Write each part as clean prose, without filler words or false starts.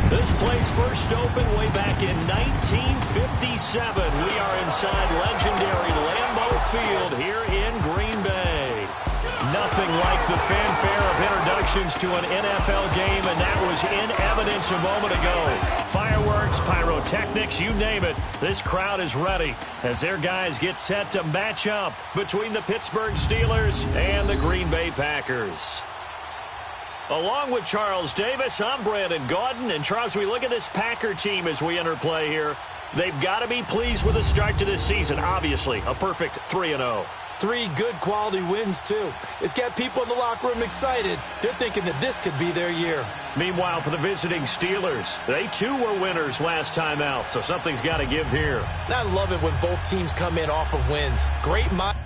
This place first opened way back in 1957. We are inside legendary Lambeau Field here in Green Bay. Nothing like the fanfare of introductions to an NFL game, and that was in evidence a moment ago. Fireworks, pyrotechnics, you name it. This crowd is ready as their guys get set to match up between the Pittsburgh Steelers and the Green Bay Packers. Along with Charles Davis, I'm Brandon Gaudin. And Charles, we look at this Packer team as we enter play here. They've got to be pleased with the start to this season. Obviously, a perfect 3-0. 3 good quality wins, too. It's got people in the locker room excited. They're thinking that this could be their year. Meanwhile, for the visiting Steelers, they too were winners last time out, so something's got to give here. I love it when both teams come in off of wins. Great mind.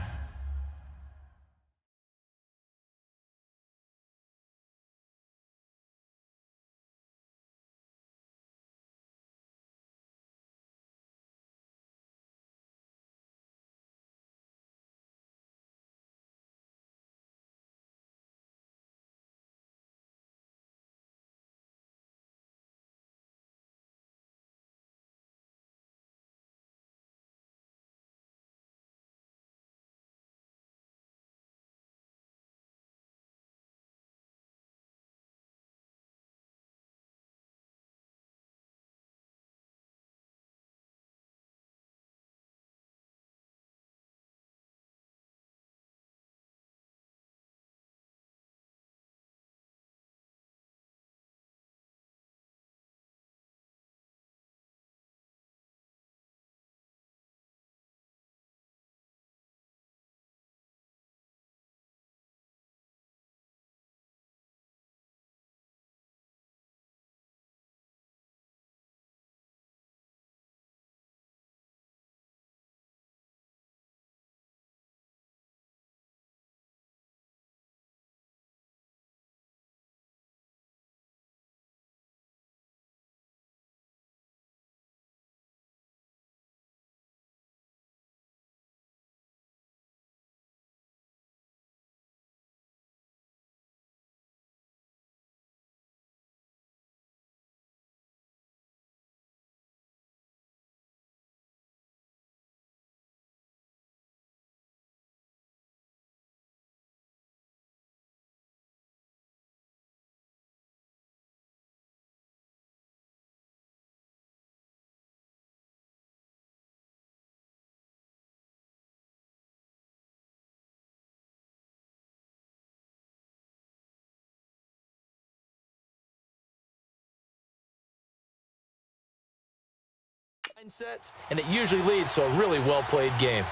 Mindsets, and it usually leads to a really well-played game.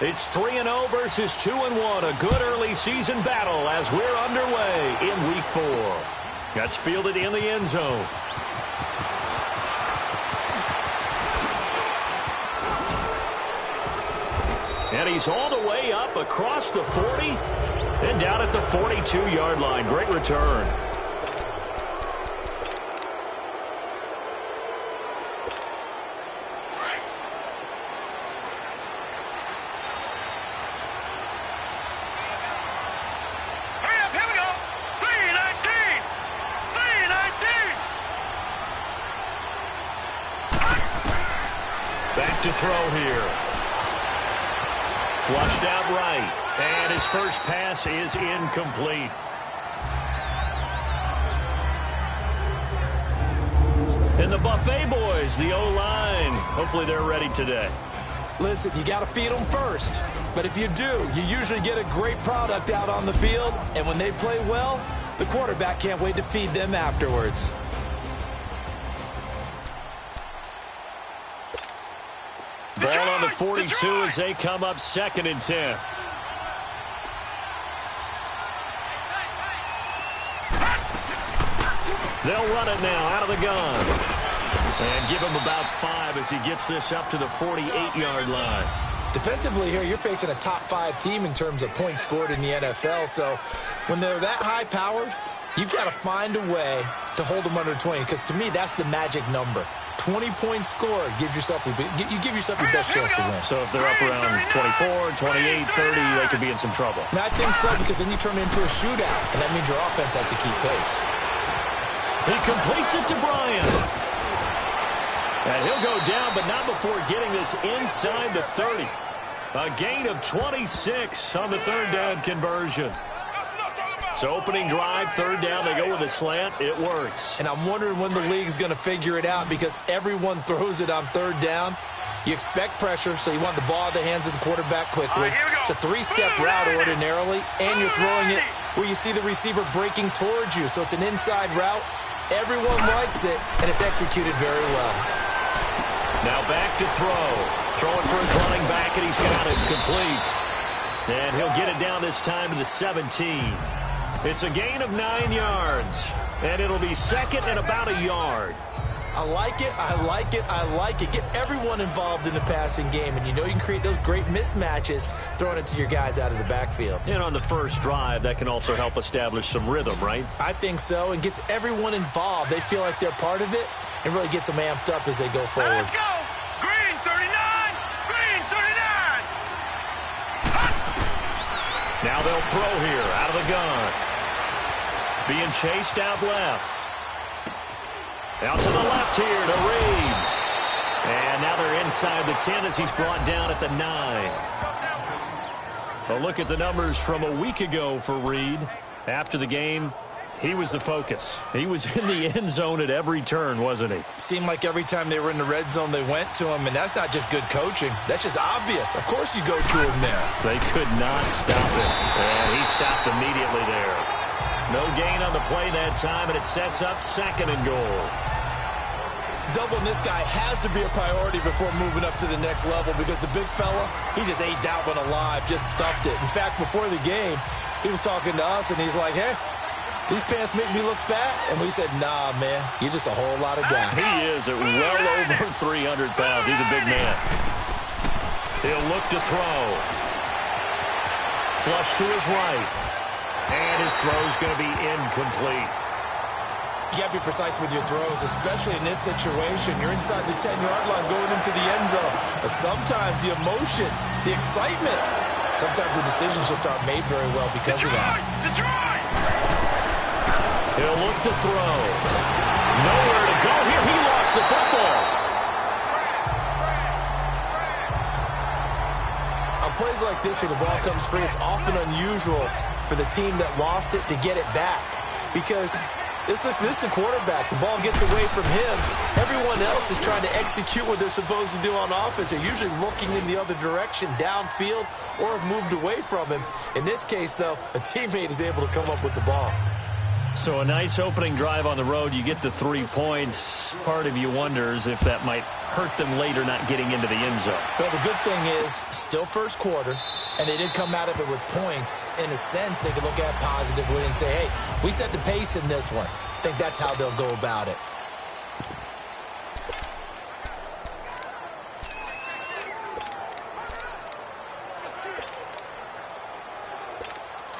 It's 3-0 versus 2-1. A good early season battle as we're underway in Week 4. That's fielded in the end zone. And he's all the way up across the 40 and down at the 42-yard line. Great return. Back to throw here. Flushed out right. And his first pass is incomplete. And the Buffet boys, the O-line, hopefully they're ready today. Listen, you got to feed them first. But if you do, you usually get a great product out on the field. And when they play well, the quarterback can't wait to feed them afterwards. Ball on the 42 as they come up 2nd and 10. They'll run it now out of the gun. And give him about 5 as he gets this up to the 48-yard line. Defensively here, you're facing a top 5 team in terms of points scored in the NFL. So when they're that high-powered, you've got to find a way to hold them under 20. Because to me, that's the magic number. 20 points scored gives yourself you give yourself your best chance to win. So if they're up around 24, 28, 30, they could be in some trouble. And I think so, because then you turn it into a shootout, and that means your offense has to keep pace. He completes it to Bryant. And he'll go down, but not before getting this inside the 30. A gain of 26 on the third down conversion. So opening drive, third down, they go with a slant. It works. And I'm wondering when the league's going to figure it out because everyone throws it on third down. You expect pressure, so you want the ball in the hands of the quarterback quickly. It's a three-step route ordinarily, and you're throwing it where you see the receiver breaking towards you. So it's an inside route. Everyone likes it, and it's executed very well. Now back to throw. Throwing for his running back, and he's got it complete. And he'll get it down this time to the 17. It's a gain of 9 yards, and it'll be second and about a yard. I like it, I like it, I like it. Get everyone involved in the passing game, and you know you can create those great mismatches throwing it to your guys out of the backfield. And on the first drive, that can also help establish some rhythm, right? I think so, and gets everyone involved. They feel like they're part of it, and really gets them amped up as they go forward. Let's go! Green 39! Green 39! Now they'll throw here out of the gun. Being chased out left. Out to the left here to Reed. And now they're inside the 10 as he's brought down at the 9. A look at the numbers from a week ago for Reed. After the game, he was the focus. He was in the end zone at every turn, wasn't he? Seemed like every time they were in the red zone, they went to him, and that's not just good coaching. That's just obvious. Of course you go to him there. They could not stop him. And he stopped immediately there. No gain on the play that time, and it sets up second and goal. Doubling this guy has to be a priority before moving up to the next level because the big fella, he just ate that one alive, just stuffed it. In fact, before the game, he was talking to us, and he's like, hey, these pants make me look fat. And we said, nah, man, you're just a whole lot of guy. He is at well over 300 pounds. He's a big man. He'll look to throw. Flush to his right. And his throw's going to be incomplete. You got to be precise with your throws, especially in this situation. You're inside the 10-yard line going into the end zone. But sometimes the emotion, the excitement, sometimes the decisions just aren't made very well because of that. He'll look to throw. Nowhere to go here. He lost the football. On plays like this where the ball comes free, it's often unusual for the team that lost it to get it back because this is the quarterback. The ball gets away from him. Everyone else is trying to execute what they're supposed to do on offense. They're usually looking in the other direction, downfield, or have moved away from him. In this case, though, a teammate is able to come up with the ball. So a nice opening drive on the road. You get the 3 points. Part of you wonders if that might hurt them later not getting into the end zone. Well, the good thing is, still first quarter, and they did come out of it with points. In a sense, they could look at positively and say, hey, we set the pace in this one. I think that's how they'll go about it.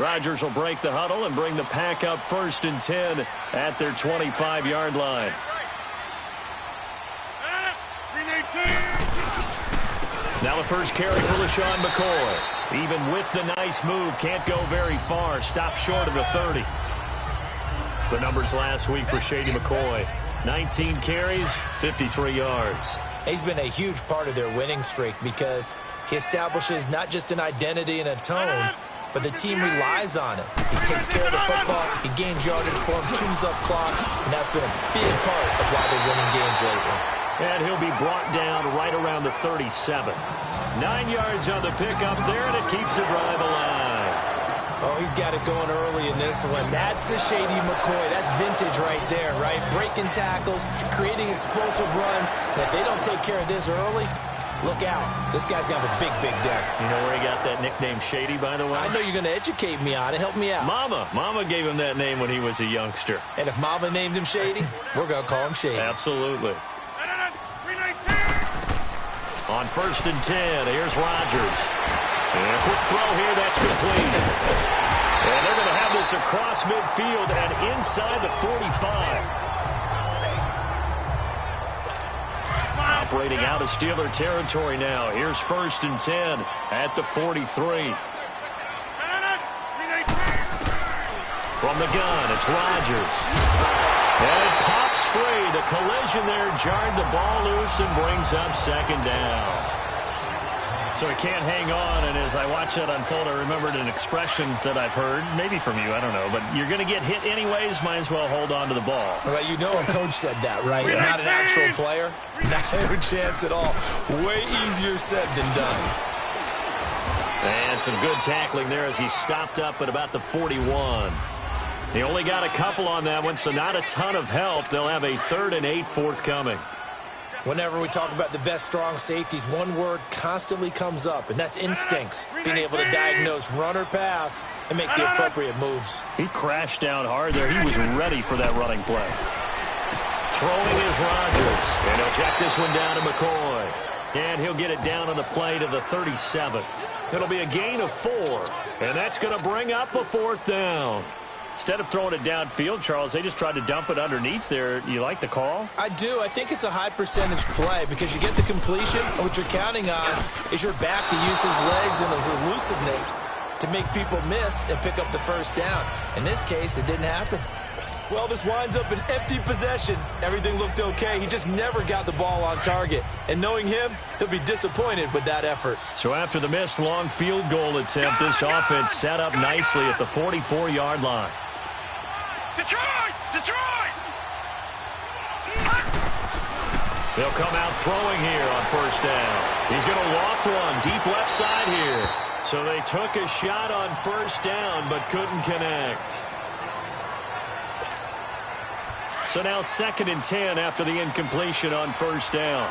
Rodgers will break the huddle and bring the pack up 1st and 10 at their 25-yard line. Now the first carry for LaShawn McCoy. Even with the nice move, can't go very far. Stopped short of the 30. The numbers last week for Shady McCoy. 19 carries, 53 yards. He's been a huge part of their winning streak because he establishes not just an identity and a tone, but the team relies on it. He takes care of the football, he gains yardage for him, chews up clock, and that's been a big part of why they're winning games lately. And he'll be brought down right around the 37. 9 yards on the pickup there, and it keeps the drive alive. Oh, he's got it going early in this one. That's the Shady McCoy. That's vintage right there, right? Breaking tackles, creating explosive runs. And if they don't take care of this early, look out. This guy's going to have a big, big day. You know where he got that nickname Shady, by the way? I know you're going to educate me on it. Help me out. Mama gave him that name when he was a youngster. And if Mama named him Shady, we're going to call him Shady. Absolutely. On 1st and 10, here's Rodgers. And a quick throw here, that's complete. And they're going to have this across midfield and inside the 45. Operating out of Steeler territory now. Here's 1st and 10 at the 43. From the gun, it's Rodgers. And it pops free. The collision there jarred the ball loose and brings up second down. So he can't hang on, and as I watch that unfold, I remembered an expression that I've heard, maybe from you, I don't know, but you're going to get hit anyways, might as well hold on to the ball. Well, you know a coach said that, right? Not an actual player. No chance at all. Way easier said than done. And some good tackling there as he stopped up at about the 41. He only got a couple on that one, so not a ton of help. They'll have a 3rd and 8 forthcoming. Whenever we talk about the best strong safeties, one word constantly comes up, and that's instincts. Being able to diagnose run or pass and make the appropriate moves. He crashed down hard there. He was ready for that running play. Throwing is Rodgers. And he'll check this one down to McCoy. And he'll get it down on the play to the 37. It'll be a gain of 4. And that's going to bring up a 4th down. Instead of throwing it downfield, Charles, they just tried to dump it underneath there. You like the call? I do. I think it's a high percentage play because you get the completion, and what you're counting on is your back to use his legs and his elusiveness to make people miss and pick up the first down. In this case, it didn't happen. Well, this winds up an empty possession. Everything looked okay. He just never got the ball on target. And knowing him, he'll be disappointed with that effort. So after the missed long field goal attempt, this offense set up nicely at the 44-yard line. Detroit! Detroit! They'll come out throwing here on first down. He's going to loft one deep left side here. So they took a shot on first down but couldn't connect. So now 2nd and 10 after the incompletion on first down.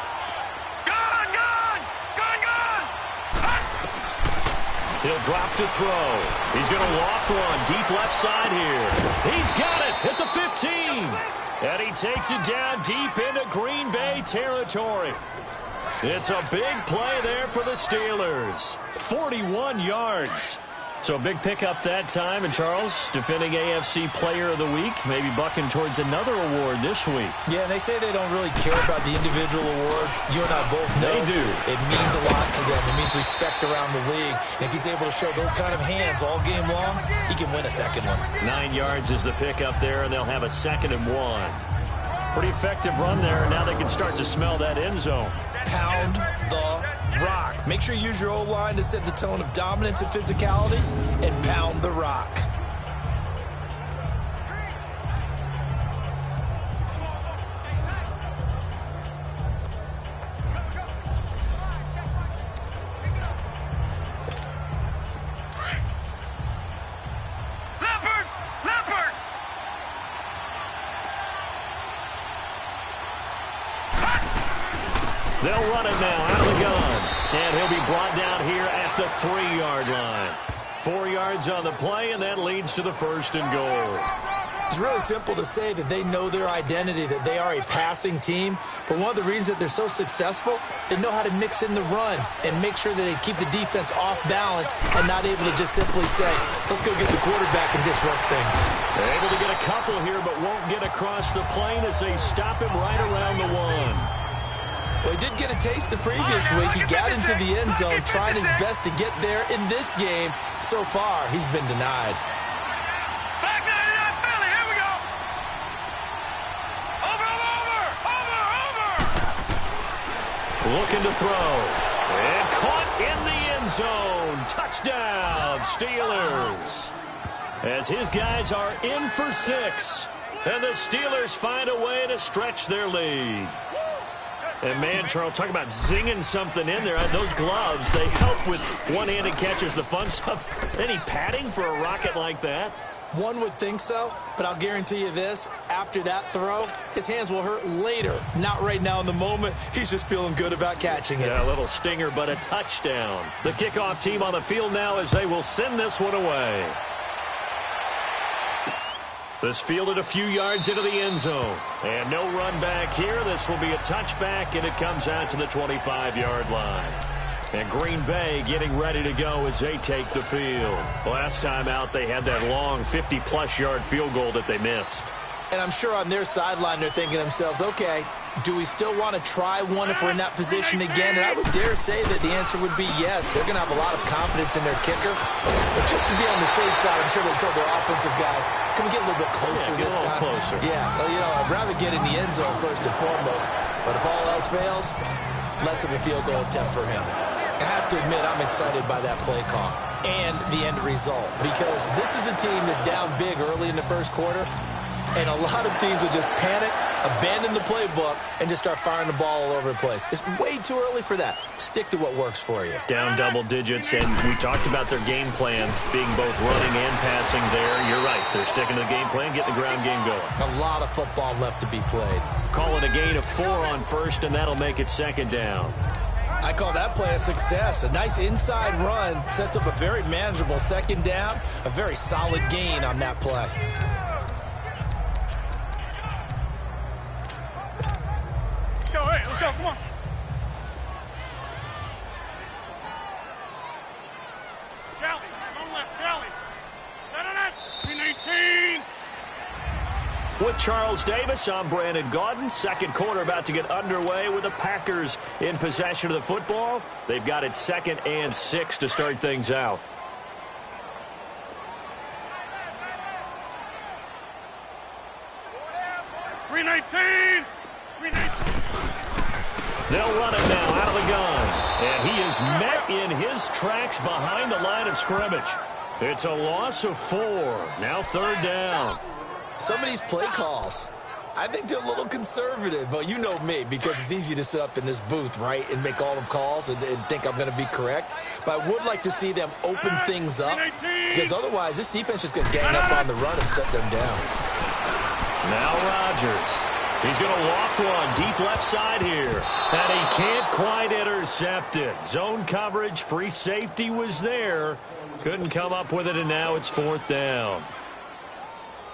Gone! Gone! Gone! Gone! He'll drop to throw. He's going to loft one deep left side here. He's got it at the 15. And he takes it down deep into Green Bay territory. It's a big play there for the Steelers. 41 yards. So a big pickup that time. And Charles, defending AFC Player of the Week, maybe bucking towards another award this week. Yeah, and they say they don't really care about the individual awards. You and I both know they do. It means a lot to them. It means respect around the league. And if he's able to show those kind of hands all game long, he can win a second one. 9 yards is the pickup there, and they'll have a 2nd and 1. Pretty effective run there, and now they can start to smell that end zone. Pound the rock. Make sure you use your O-line to set the tone of dominance and physicality, and pound the rock. Leopard! Leopard! They'll run it now out of the gun. And he'll be brought down here at the 3-yard line. 4 yards on the play, and that leads to the 1st and goal. It's really simple to say that they know their identity, that they are a passing team. But one of the reasons that they're so successful, they know how to mix in the run and make sure that they keep the defense off balance and not able to just simply say, let's go get the quarterback and disrupt things. They're able to get a couple here, but won't get across the plane as they stop him right around the 1. Well, he did get a taste the previous week. He got into the end zone, trying his best to get there in this game. So far, he's been denied. Back to the Philly. Here we go. Over, over, over, over. Looking to throw. And caught in the end zone. Touchdown, Steelers. As his guys are in for 6. And the Steelers find a way to stretch their lead. And, man, Charles, talk about zinging something in there. Those gloves, they help with one-handed catches, the fun stuff. Any padding for a rocket like that? One would think so, but I'll guarantee you this. After that throw, his hands will hurt later. Not right now in the moment. He's just feeling good about catching it. Yeah, a little stinger, but a touchdown. The kickoff team on the field now as they will send this one away. This fielded a few yards into the end zone. And no run back here. This will be a touchback, and it comes out to the 25-yard line. And Green Bay getting ready to go as they take the field. Last time out, they had that long 50-plus yard field goal that they missed. And I'm sure on their sideline they're thinking to themselves, okay, do we still want to try one if we're in that position again? And I would dare say that the answer would be yes. They're going to have a lot of confidence in their kicker. But just to be on the safe side, I'm sure they told their offensive guys, can we get a little bit closer this time? Closer. Yeah, well, I'd rather get in the end zone first and foremost. But if all else fails, less of a field goal attempt for him. I have to admit, I'm excited by that play call and the end result, because this is a team that's down big early in the first quarter, and a lot of teams will just panic, abandon the playbook, and just start firing the ball all over the place. It's way too early for that. Stick to what works for you. Down double digits, and we talked about their game plan being both running and passing there. You're right. They're sticking to the game plan, getting the ground game going. A lot of football left to be played. Call it a gain of 4 on first, and that'll make it second down. I call that play a success. A nice inside run sets up a very manageable second down, a very solid gain on that play. Go, hey, let's go, come on. Galley, on left, Galley. That. 18. With Charles Davis, I'm Brandon Gaudin. Second quarter about to get underway with the Packers in possession of the football. They've got it 2nd and 6 to start things out. They'll run it now out of the gun. And he is met in his tracks behind the line of scrimmage. It's a loss of 4. Now 3rd down. Some of these play calls, I think they're a little conservative, but you know me, because it's easy to sit up in this booth, right, and make all the calls and think I'm going to be correct. But I would like to see them open things up, because otherwise this defense is going to gang up on the run and set them down. Now Rodgers. He's going to loft one deep left side here, and he can't quite intercept it. Zone coverage, free safety was there. Couldn't come up with it, and now it's 4th down.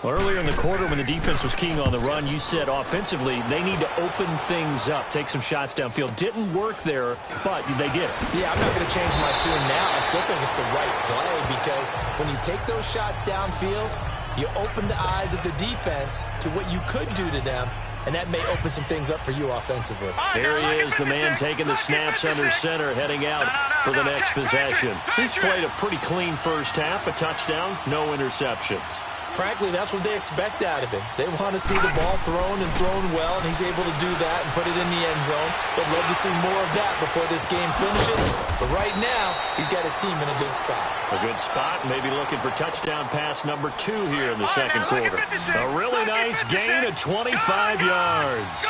Earlier in the quarter when the defense was keying on the run, you said offensively they need to open things up, take some shots downfield. Didn't work there, but they did it. Yeah, I'm not going to change my tune now. I still think it's the right play, because when you take those shots downfield, you open the eyes of the defense to what you could do to them, and that may open some things up for you offensively. Here he is, the man taking the snaps under center, heading out for the next possession. He's played a pretty clean first half, a touchdown, no interceptions. Frankly, that's what they expect out of him. They want to see the ball thrown and thrown well, and he's able to do that and put it in the end zone. They'd love to see more of that before this game finishes. But right now, he's got his team in a good spot. A good spot, maybe looking for touchdown pass number 2 here in the second quarter. A really nice gain of 25 yards.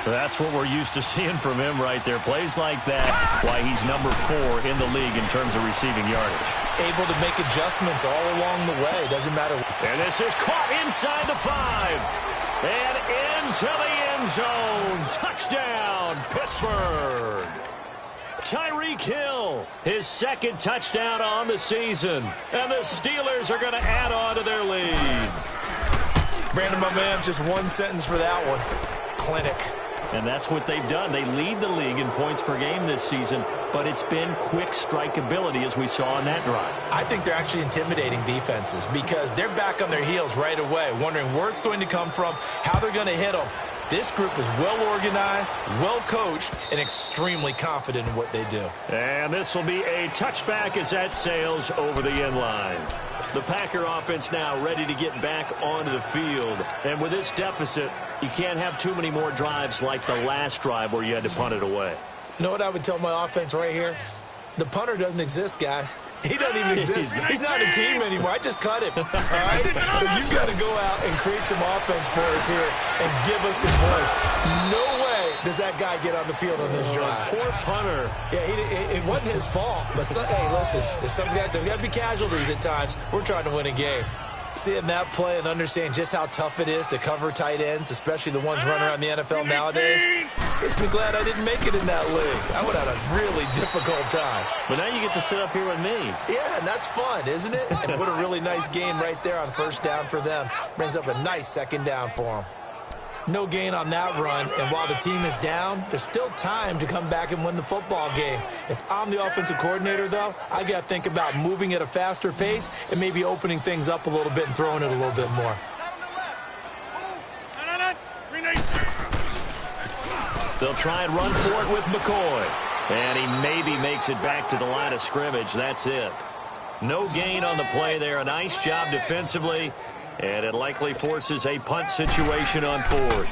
That's what we're used to seeing from him right there. Plays like that, why he's number 4 in the league in terms of receiving yardage. Able to make adjustments all along the way. Doesn't matter. And this is caught inside the 5. And into the end zone. Touchdown, Pittsburgh. Tyreek Hill, his 2nd touchdown on the season. And the Steelers are going to add on to their lead. Brandon, my man, just one sentence for that one. Clinic. And that's what they've done. They lead the league in points per game this season, but it's been quick strikeability as we saw on that drive. I think they're actually intimidating defenses, because they're back on their heels right away, wondering where it's going to come from, how they're going to hit them. This group is well organized, well coached, and extremely confident in what they do. And this will be a touchback as that sails over the end line. The Packer offense now ready to get back onto the field. And with this deficit, you can't have too many more drives like the last drive where you had to punt it away. You know what I would tell my offense right here? The punter doesn't exist, guys. He doesn't even exist. He's not a team anymore. I just cut him. All right? So you've got to go out and create some offense for us here and give us some points. No way does that guy get on the field on this drive. Poor punter. Yeah, it wasn't his fault. But, hey, listen, there's got to be casualties at times. We're trying to win a game. Seeing that play and understanding just how tough it is to cover tight ends, especially the ones running around the NFL nowadays, makes me glad I didn't make it in that league. I would have had a really difficult time. But now you get to sit up here with me. Yeah, and that's fun, isn't it? And what a really nice gain right there on first down for them. Brings up a nice second down for them. No gain on that run, and while the team is down, there's still time to come back and win the football game. If I'm the offensive coordinator, though, I got to think about moving at a faster pace and maybe opening things up a little bit and throwing it a little bit more. They'll try and run for it with McCoy. And he maybe makes it back to the line of scrimmage. That's it. No gain on the play there. A nice job defensively. And it likely forces a punt situation on 4th.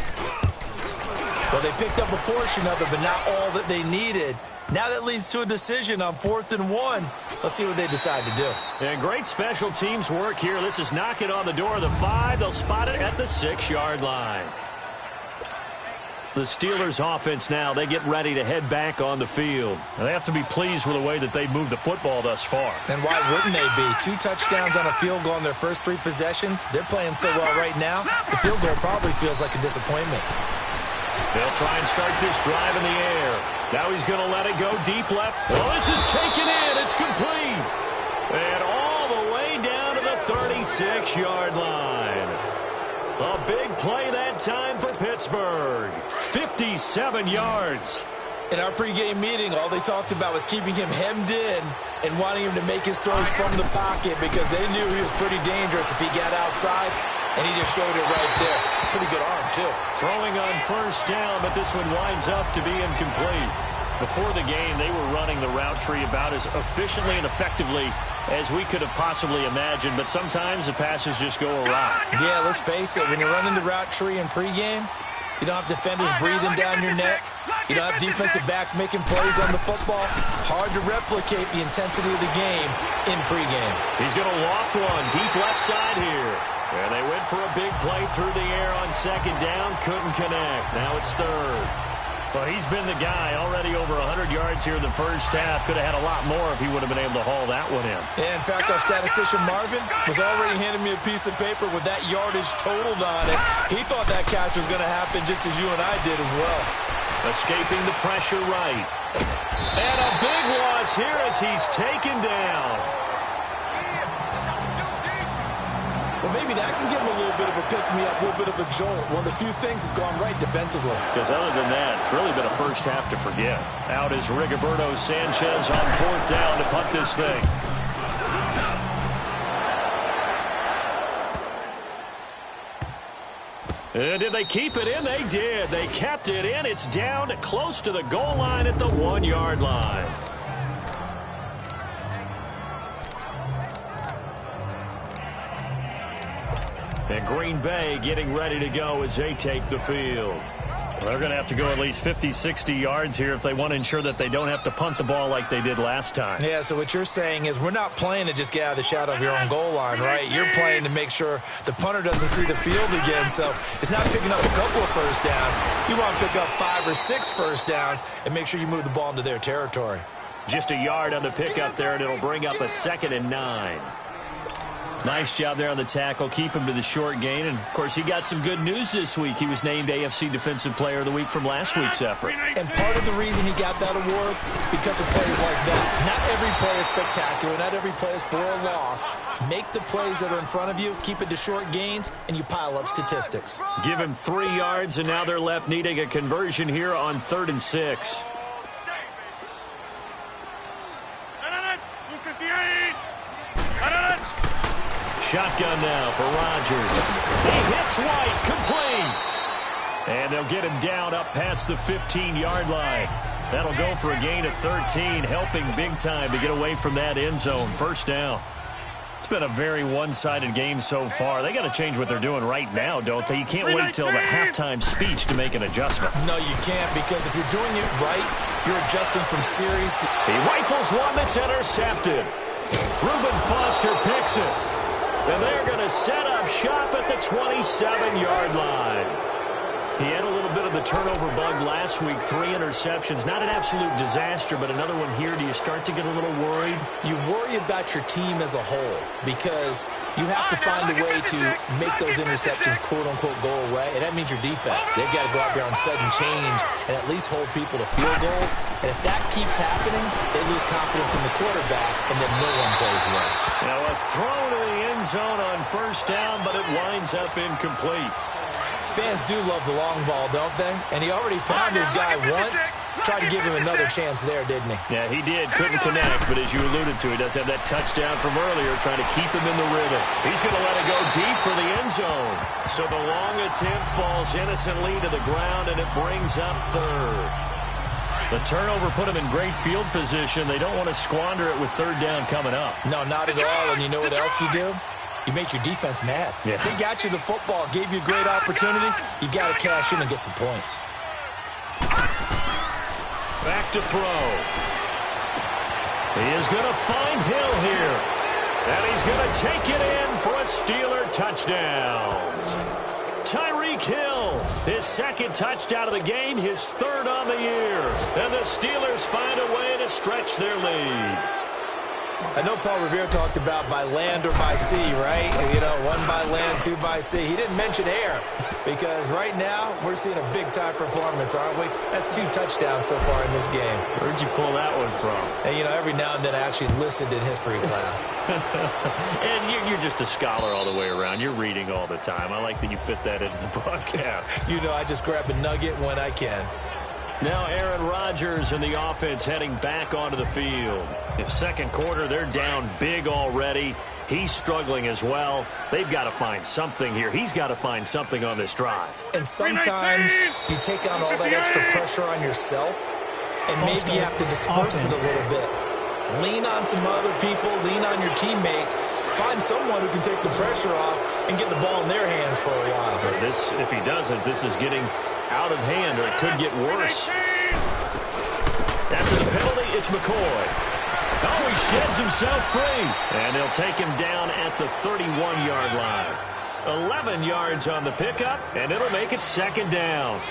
Well, they picked up a portion of it, but not all that they needed. Now that leads to a decision on 4th and 1. Let's see what they decide to do. And great special teams work here. This is knocking on the door of the 5. They'll spot it at the 6-yard line. The Steelers offense now, they get ready to head back on the field. And they have to be pleased with the way that they've moved the football thus far. And why wouldn't they be? 2 touchdowns on a field goal in their first 3 possessions. They're playing so well right now, the field goal probably feels like a disappointment. They'll try and start this drive in the air. Now he's going to let it go deep left. Well, this is taken in. It's complete. And all the way down to the 36-yard line. A big play that time for Pittsburgh. 57 yards. In our pregame meeting, all they talked about was keeping him hemmed in and wanting him to make his throws from the pocket because they knew he was pretty dangerous if he got outside, and he just showed it right there. Pretty good arm, too. Throwing on first down, but this one winds up to be incomplete. Before the game, they were running the route tree about as efficiently and effectively as we could have possibly imagined, but sometimes the passes just go awry. Yeah, let's face it. When you're running the route tree in pregame, you don't have defenders breathing down your neck. You don't have defensive backs making plays on the football. Hard to replicate the intensity of the game in pregame. He's going to loft one deep left side here. And they went for a big play through the air on 2nd down. Couldn't connect. Now it's 3rd. Well, he's been the guy already over 100 yards here in the first half. Could have had a lot more if he would have been able to haul that one in. Yeah, in fact, our statistician Marvin was already handing me a piece of paper with that yardage totaled on it. He thought that catch was going to happen just as you and I did as well. Escaping the pressure right. And a big loss here as he's taken down. Well, maybe that can give him a little bit of a pick-me-up, a little bit of a jolt. One of the few things that's gone right defensively. Because other than that, it's really been a first half to forget. Out is Rigoberto Sanchez on 4th down to punt this thing. And did they keep it in? They did. They kept it in. It's down close to the goal line at the 1-yard line. And Green Bay getting ready to go as they take the field. Well, they're going to have to go at least 50, 60 yards here if they want to ensure that they don't have to punt the ball like they did last time. Yeah, so what you're saying is we're not playing to just get out of the shadow of your own goal line, right? You're playing to make sure the punter doesn't see the field again. So it's not picking up a couple of first downs. You want to pick up 5 or 6 first downs and make sure you move the ball into their territory. Just a yard on the pickup there, and it'll bring up a 2nd and 9. Nice job there on the tackle. Keep him to the short gain. And, of course, he got some good news this week. He was named AFC Defensive Player of the Week from last week's effort. And part of the reason he got that award, because of plays like that. Not every play is spectacular. Not every play is for a loss. Make the plays that are in front of you, keep it to short gains, and you pile up statistics. Give him 3 yards, and now they're left needing a conversion here on 3rd and 6. Shotgun now for Rodgers. He hits White, complete. And they'll get him down up past the 15-yard line. That'll go for a gain of 13, helping big time to get away from that end zone. 1st down. It's been a very one-sided game so far. They got to change what they're doing right now, don't they? You can't wait till the halftime speech to make an adjustment. No, you can't, because if you're doing it right, you're adjusting from series to... He rifles one that's intercepted. Reuben Foster picks it. And they're going to set up shop at the 27-yard line. He had a little bit of the turnover bug last week, 3 interceptions. Not an absolute disaster, but another one here. Do you start to get a little worried? You worry about your team as a whole because you have to find a way to make those interceptions, quote-unquote, go away, and that means your defense. They've got to go out there on sudden change and at least hold people to field goals. And if that keeps happening, they lose confidence in the quarterback, and then no one plays well. Now a throw to the end zone on 1st down, but it winds up incomplete. fans do love the long ball, don't they? And he already found his guy once. Tried to give him another chance there, didn't he? Yeah, he did. Couldn't connect, but as you alluded to, he does have that touchdown from earlier, trying to keep him in the rhythm. He's going to let it go deep for the end zone. So the long attempt falls innocently to the ground, and it brings up third. The turnover put him in great field position. They don't want to squander it with third down coming up. No, not at all. And you know what else you do? You make your defense mad. Yeah. They got you the football, gave you a great opportunity. You got to cash in and get some points. Back to throw. He is going to find Hill here. And he's going to take it in for a Steeler touchdown. Tyreek Hill, his second touchdown of the game, his third on the year. And the Steelers find a way to stretch their lead. I know Paul Revere talked about by land or by sea, right? You know, one by land, two by sea. He didn't mention air because right now we're seeing a big-time performance, aren't we? That's 2 touchdowns so far in this game. Where'd you pull that one from? And, you know, every now and then I actually listened in history class. And you're just a scholar all the way around. You're reading all the time. I like that you fit that into the broadcast. You know, I just grab a nugget when I can. Now Aaron Rodgers and the offense heading back onto the field. In second quarter, they're down big already. He's struggling as well. They've got to find something here. He's got to find something on this drive. And sometimes you take on all that extra pressure on yourself, and maybe you have to disperse it a little bit. Lean on some other people. Lean on your teammates. Find someone who can take the pressure off and get the ball in their hands for a while. But this, if he doesn't, this is getting out of hand, or it could get worse. After the penalty, it's McCoy. Oh, he sheds himself free. And they'll take him down at the 31-yard line. 11 yards on the pickup, and it'll make it second down.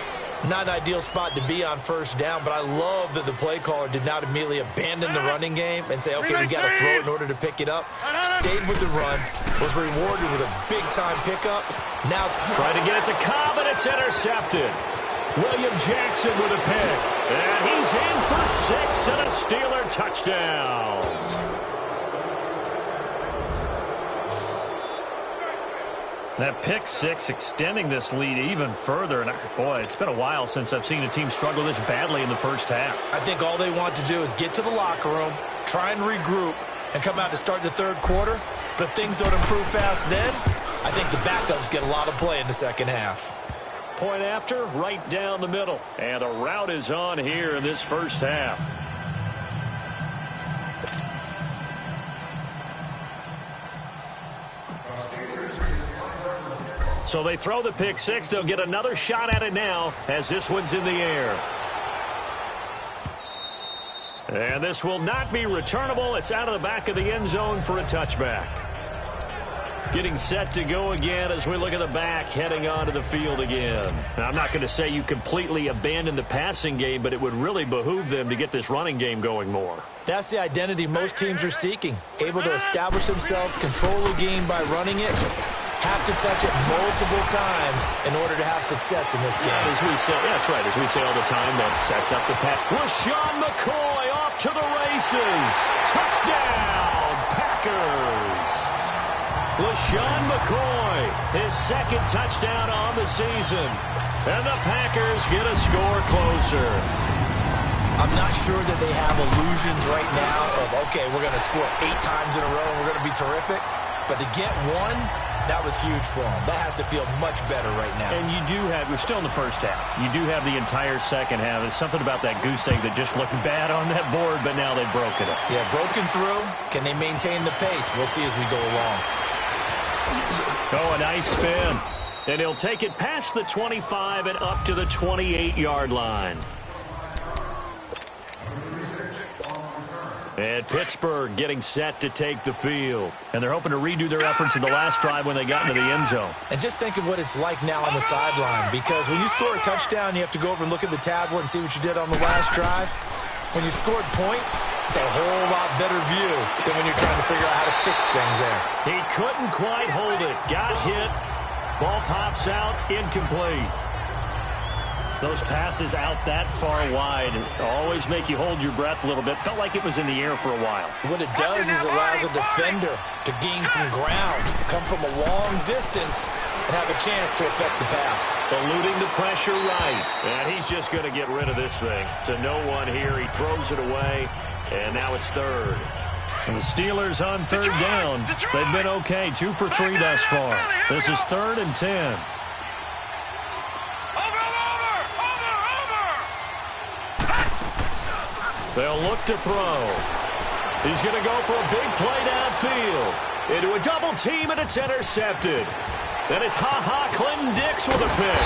Not an ideal spot to be on first down, but I love that the play caller did not immediately abandon the running game and say, okay, we got to throw it in order to pick it up. Stayed with the run, was rewarded with a big-time pickup. Now trying to get it to Cobb, and it's intercepted. William Jackson with a pick. And he's in for 6 and a Steeler touchdown. That pick 6 extending this lead even further. And boy, it's been a while since I've seen a team struggle this badly in the first half. I think all they want to do is get to the locker room, try and regroup, and come out to start the third quarter. But if things don't improve fast then, I think the backups get a lot of play in the second half. Point after, right down the middle. And a route is on here in this first half. So they throw the pick 6. They'll get another shot at it now as this one's in the air. And this will not be returnable. It's out of the back of the end zone for a touchback. Getting set to go again as we look at the back, heading onto the field again. Now, I'm not going to say you completely abandon the passing game, but it would really behoove them to get this running game going more. That's the identity most teams are seeking. Able to establish themselves, control the game by running it, have to touch it multiple times in order to have success in this game. As we say, that's right. As we say all the time, that sets up the pass. LaShawn McCoy off to the races. Touchdown, Packers. LaShawn McCoy, his second touchdown on the season. And the Packers get a score closer. I'm not sure that they have illusions right now of, okay, we're going to score 8 times in a row and we're going to be terrific. But to get one, that was huge for them. That has to feel much better right now. And you do have, we're still in the first half. You do have the entire second half. There's something about that goose egg that just looked bad on that board, but now they've broken it. Yeah, broken through. Can they maintain the pace? We'll see as we go along. Oh, a nice spin. And he'll take it past the 25 and up to the 28-yard line. And Pittsburgh getting set to take the field. And they're hoping to redo their efforts in the last drive when they got into the end zone. And just think of what it's like now on the sideline. Because when you score a touchdown, you have to go over and look at the tablet and see what you did on the last drive. When you scored points, it's a whole lot better view than when you're trying to figure out how to fix things there. He couldn't quite hold it. Got hit. Ball pops out. Incomplete. Those passes out that far wide always make you hold your breath a little bit. Felt like it was in the air for a while. What it does is allows a defender to gain some ground, come from a long distance, and have a chance to affect the pass. Eluding the pressure right. And he's just going to get rid of this thing. To no one here. He throws it away. And now it's third. And the Steelers on third down. They've been okay. 2 for 3 thus far. This is 3rd and 10. They'll look to throw. He's going to go for a big play downfield. Into a double team, and it's intercepted. Then it's Clinton Dix with a pick.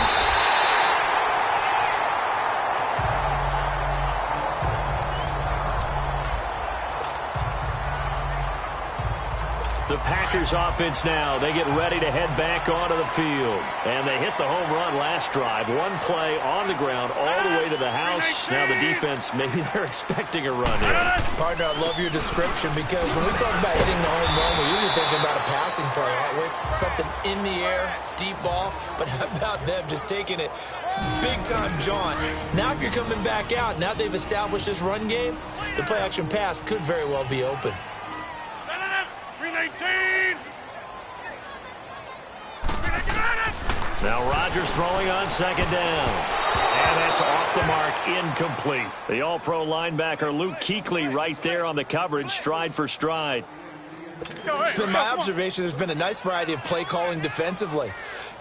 The Packers offense now, they get ready to head back onto the field. And they hit the home run last drive. One play on the ground all the way to the house. Now the defense, maybe they're expecting a run here. Partner, I love your description because when we talk about hitting the home run, we're usually thinking about a passing play, aren't we? Something in the air, deep ball. But how about them just taking it big-time jaunt? Now if you're coming back out, now they've established this run game, the play-action pass could very well be open. 319. Now Rodgers throwing on second down. And that's off the mark, incomplete. The all-pro linebacker Luke Kuechly right there on the coverage, stride for stride. It's been my observation there's been a nice variety of play calling defensively.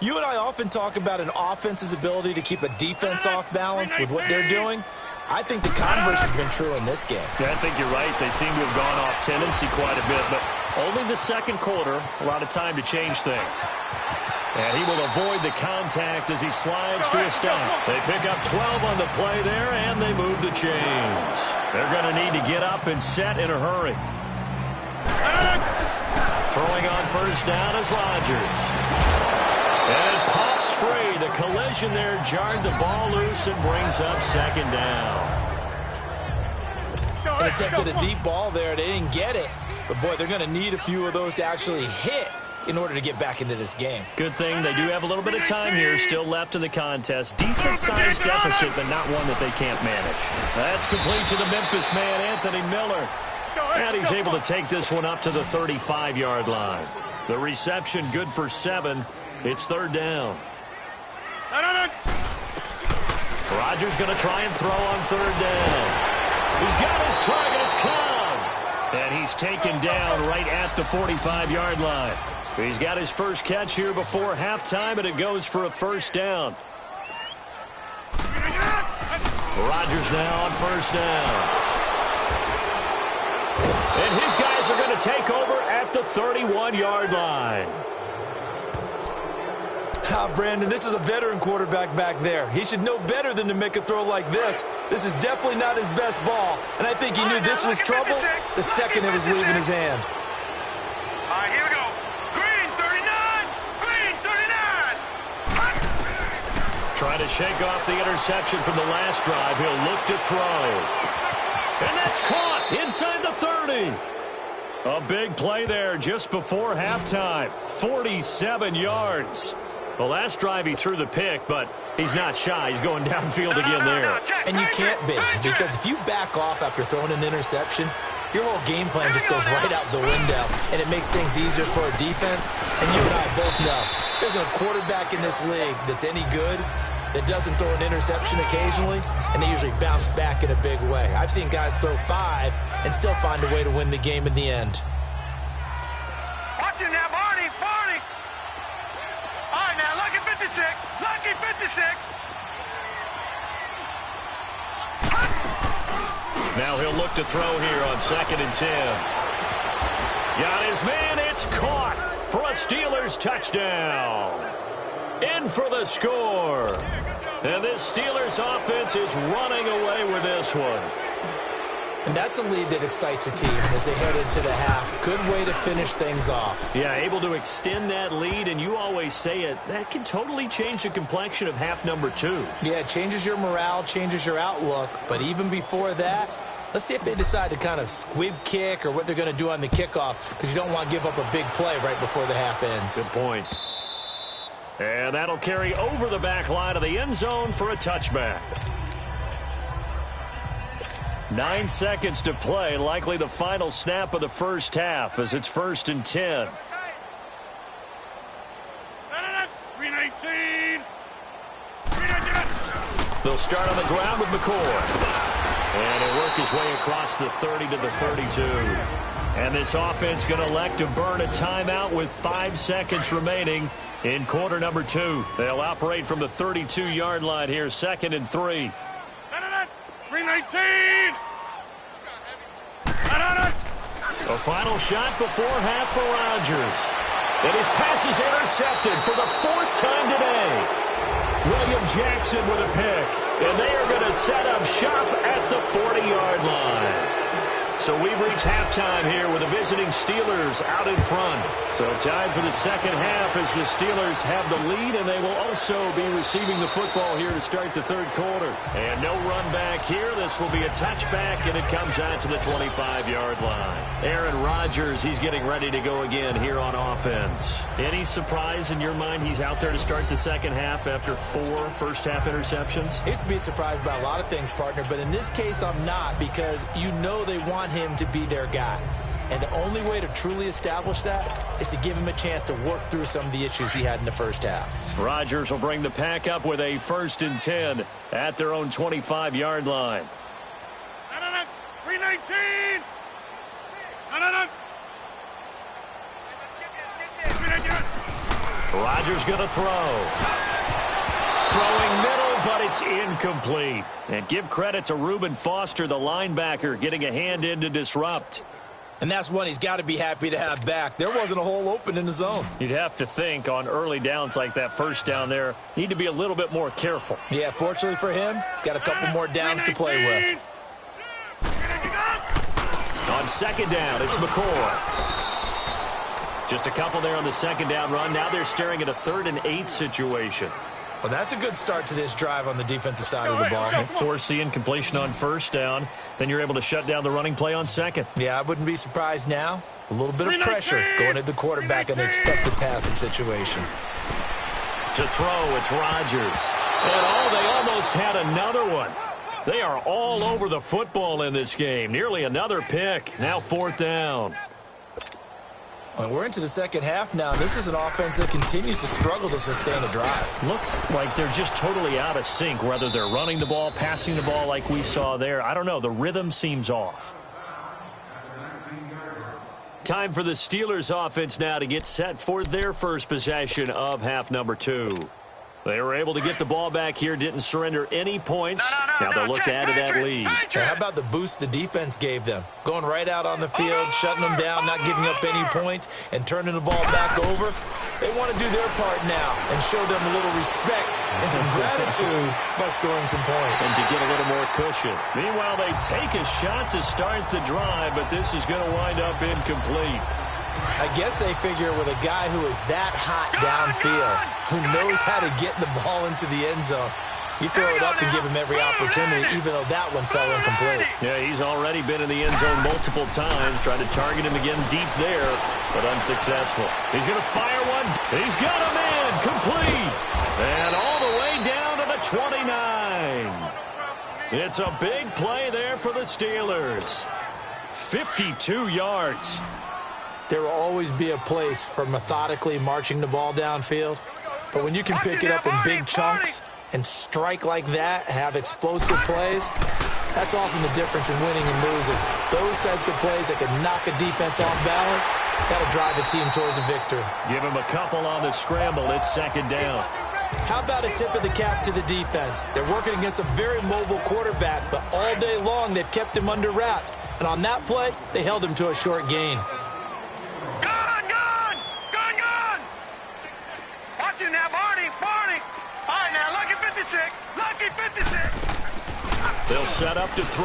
You and I often talk about an offense's ability to keep a defense off balance with what they're doing. I think the converse has been true in this game. Yeah, I think you're right. They seem to have gone off tendency quite a bit, but only the second quarter, a lot of time to change things. And he will avoid the contact as he slides to a stop. They pick up 12 on the play there, and they move the chains. They're going to need to get up and set in a hurry. Throwing on first down is Rodgers. And it pops free. The collision there jarred the ball loose and brings up second down. They attempted a deep ball there. They didn't get it. But, boy, they're going to need a few of those to actually hit in order to get back into this game. Good thing they do have a little bit of time here still left in the contest. Decent-sized deficit, but not one that they can't manage. That's complete to the Memphis man, Anthony Miller. And he's able to take this one up to the 35-yard line. The reception good for 7. It's third down. Rodgers going to try and throw on third down. He's got his target. It's caught. And he's taken down right at the 45-yard line. He's got his first catch here before halftime, and it goes for a first down. Rodgers now on first down. And his guys are going to take over at the 31-yard line. Brandon, this is a veteran quarterback back there. He should know better than to make a throw like this. This is definitely not his best ball, and I think he knew this was trouble the second it was leaving his hand. All right, here we go. Green 39. Green 39. Trying to shake off the interception from the last drive. He'll look to throw. And that's caught inside the 30. A big play there just before halftime. 47 yards. The last drive he threw the pick, but he's not shy. He's going downfield again there. And you can't be, because if you back off after throwing an interception, your whole game plan just goes right out the window, and it makes things easier for a defense. And you and I both know there's a quarterback in this league that's any good that doesn't throw an interception occasionally, and they usually bounce back in a big way. I've seen guys throw 5 and still find a way to win the game in the end. Watch it now, Barney. Barney. All right, now, lucky 56. Lucky 56. Now he'll look to throw here on 2nd and 10. Got his man. It's caught for a Steelers touchdown. In for the score. And this Steelers offense is running away with this one. And that's a lead that excites a team as they head into the half. Good way to finish things off. Yeah, able to extend that lead, and you always say it, that can totally change the complexion of half number 2. Yeah, it changes your morale, changes your outlook. But even before that, let's see if they decide to kind of squib kick or what they're going to do on the kickoff, because you don't want to give up a big play right before the half ends. Good point. And that'll carry over the back line of the end zone for a touchback. 9 seconds to play, likely the final snap of the first half as it's 1st and 10. They'll start on the ground with McCoy. And he'll work his way across the 30 to the 32. And this offense going to elect to burn a timeout with 5 seconds remaining in quarter number 2. They'll operate from the 32-yard line here, 2nd and 3. 319! A final shot before half for Rodgers. And his pass is intercepted for the 4th time today. William Jackson with a pick. And they are going to set up shop at the 40-yard line. So we've reached halftime here with the visiting Steelers out in front. So time for the second half as the Steelers have the lead, and they will also be receiving the football here to start the third quarter. And no run back here. This will be a touchback, and it comes out to the 25-yard line. Aaron Rodgers, he's getting ready to go again here on offense. Any surprise in your mind he's out there to start the second half after 4 first-half interceptions? I used to be surprised by a lot of things, partner, but in this case I'm not, because you know they want him to be their guy. And the only way to truly establish that is to give him a chance to work through some of the issues he had in the first half. Rodgers will bring the pack up with a 1st and 10 at their own 25-yard line. 319! Rodgers going to throw. Throwing middle, but it's incomplete. And give credit to Reuben Foster, the linebacker, getting a hand in to disrupt. And that's one he's got to be happy to have back. There wasn't a hole open in the zone. You'd have to think on early downs like that first down there, need to be a little bit more careful. Yeah, fortunately for him, got a couple more downs to play with. On second down, it's McCoy. Just a couple there on the second down run. Now they're staring at a 3rd and 8 situation. Well, that's a good start to this drive on the defensive side of the ball. Force the incompletion on first down. Then you're able to shut down the running play on second. Yeah, I wouldn't be surprised now. A little bit of pressure going at the quarterback in the expected passing situation. To throw, it's Rodgers. And they almost had another one. They are all over the football in this game. Nearly another pick. Now 4th down. Well, we're into the second half now. This is an offense that continues to struggle to sustain a drive. Looks like they're just totally out of sync, whether they're running the ball, passing the ball like we saw there. I don't know. The rhythm seems off. Time for the Steelers offense now to get set for their first possession of half number 2. They were able to get the ball back here, didn't surrender any points. Now they'll look to add to that lead. Hey, how about the boost the defense gave them? Going right out on the field, shutting them down, not giving up any points, and turning the ball back over. They want to do their part now and show them a little respect and some gratitude by scoring some points. And to get a little more cushion. Meanwhile, they take a shot to start the drive, but this is going to wind up incomplete. I guess they figure with a guy who is that hot downfield, who knows how to get the ball into the end zone, you throw it up and give him every opportunity, even though that one fell incomplete. Yeah, he's already been in the end zone multiple times, trying to target him again deep there, but unsuccessful. He's going to fire one. He's got him in, complete. And all the way down to the 29. It's a big play there for the Steelers. 52 yards. There will always be a place for methodically marching the ball downfield. But when you can pick it up in big chunks and strike like that, have explosive plays, that's often the difference in winning and losing. Those types of plays that can knock a defense off balance, that'll drive a team towards a victory. Give him a couple on the scramble. It's second down. How about a tip of the cap to the defense? They're working against a very mobile quarterback, but all day long they've kept him under wraps. And on that play, they held him to a short gain. Now, Barney. All right, now, lucky 56. Lucky 56. They'll set up to throw.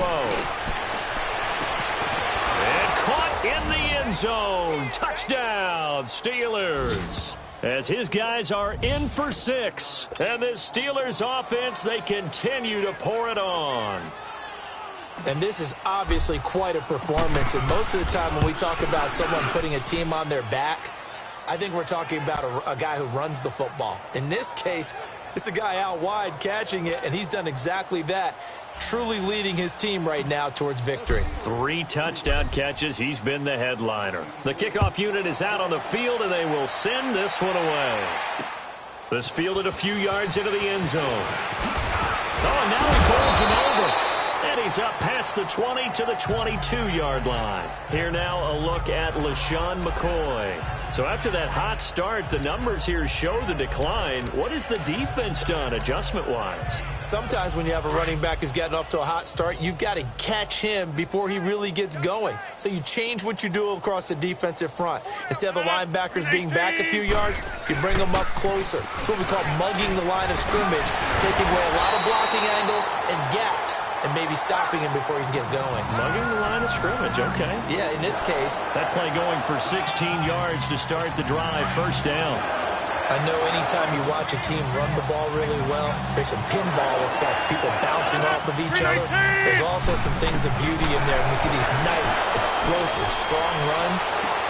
And caught in the end zone. Touchdown, Steelers. As his guys are in for 6. And this Steelers offense, they continue to pour it on. And this is obviously quite a performance. And most of the time when we talk about someone putting a team on their back, I think we're talking about a guy who runs the football. In this case, it's a guy out wide catching it, and he's done exactly that, truly leading his team right now towards victory. 3 touchdown catches. He's been the headliner. The kickoff unit is out on the field, and they will send this one away. This fielded a few yards into the end zone. Oh, and he's up past the 20 to the 22-yard line. Here now, a look at LaShawn McCoy. So after that hot start, the numbers here show the decline. What has the defense done adjustment-wise? Sometimes when you have a running back who's gotten off to a hot start, you've got to catch him before he really gets going. So you change what you do across the defensive front. Instead of the linebackers being back a few yards, you bring them up closer. It's what we call mugging the line of scrimmage, taking away a lot of blocking angles and gaps, and maybe stopping him before he can get going. Mugging the line of scrimmage, okay. Yeah, in this case. That play going for 16 yards to start the drive, first down. I know anytime you watch a team run the ball really well, there's some pinball effect, people bouncing off of each other. There's also some things of beauty in there. We see these nice, explosive, strong runs.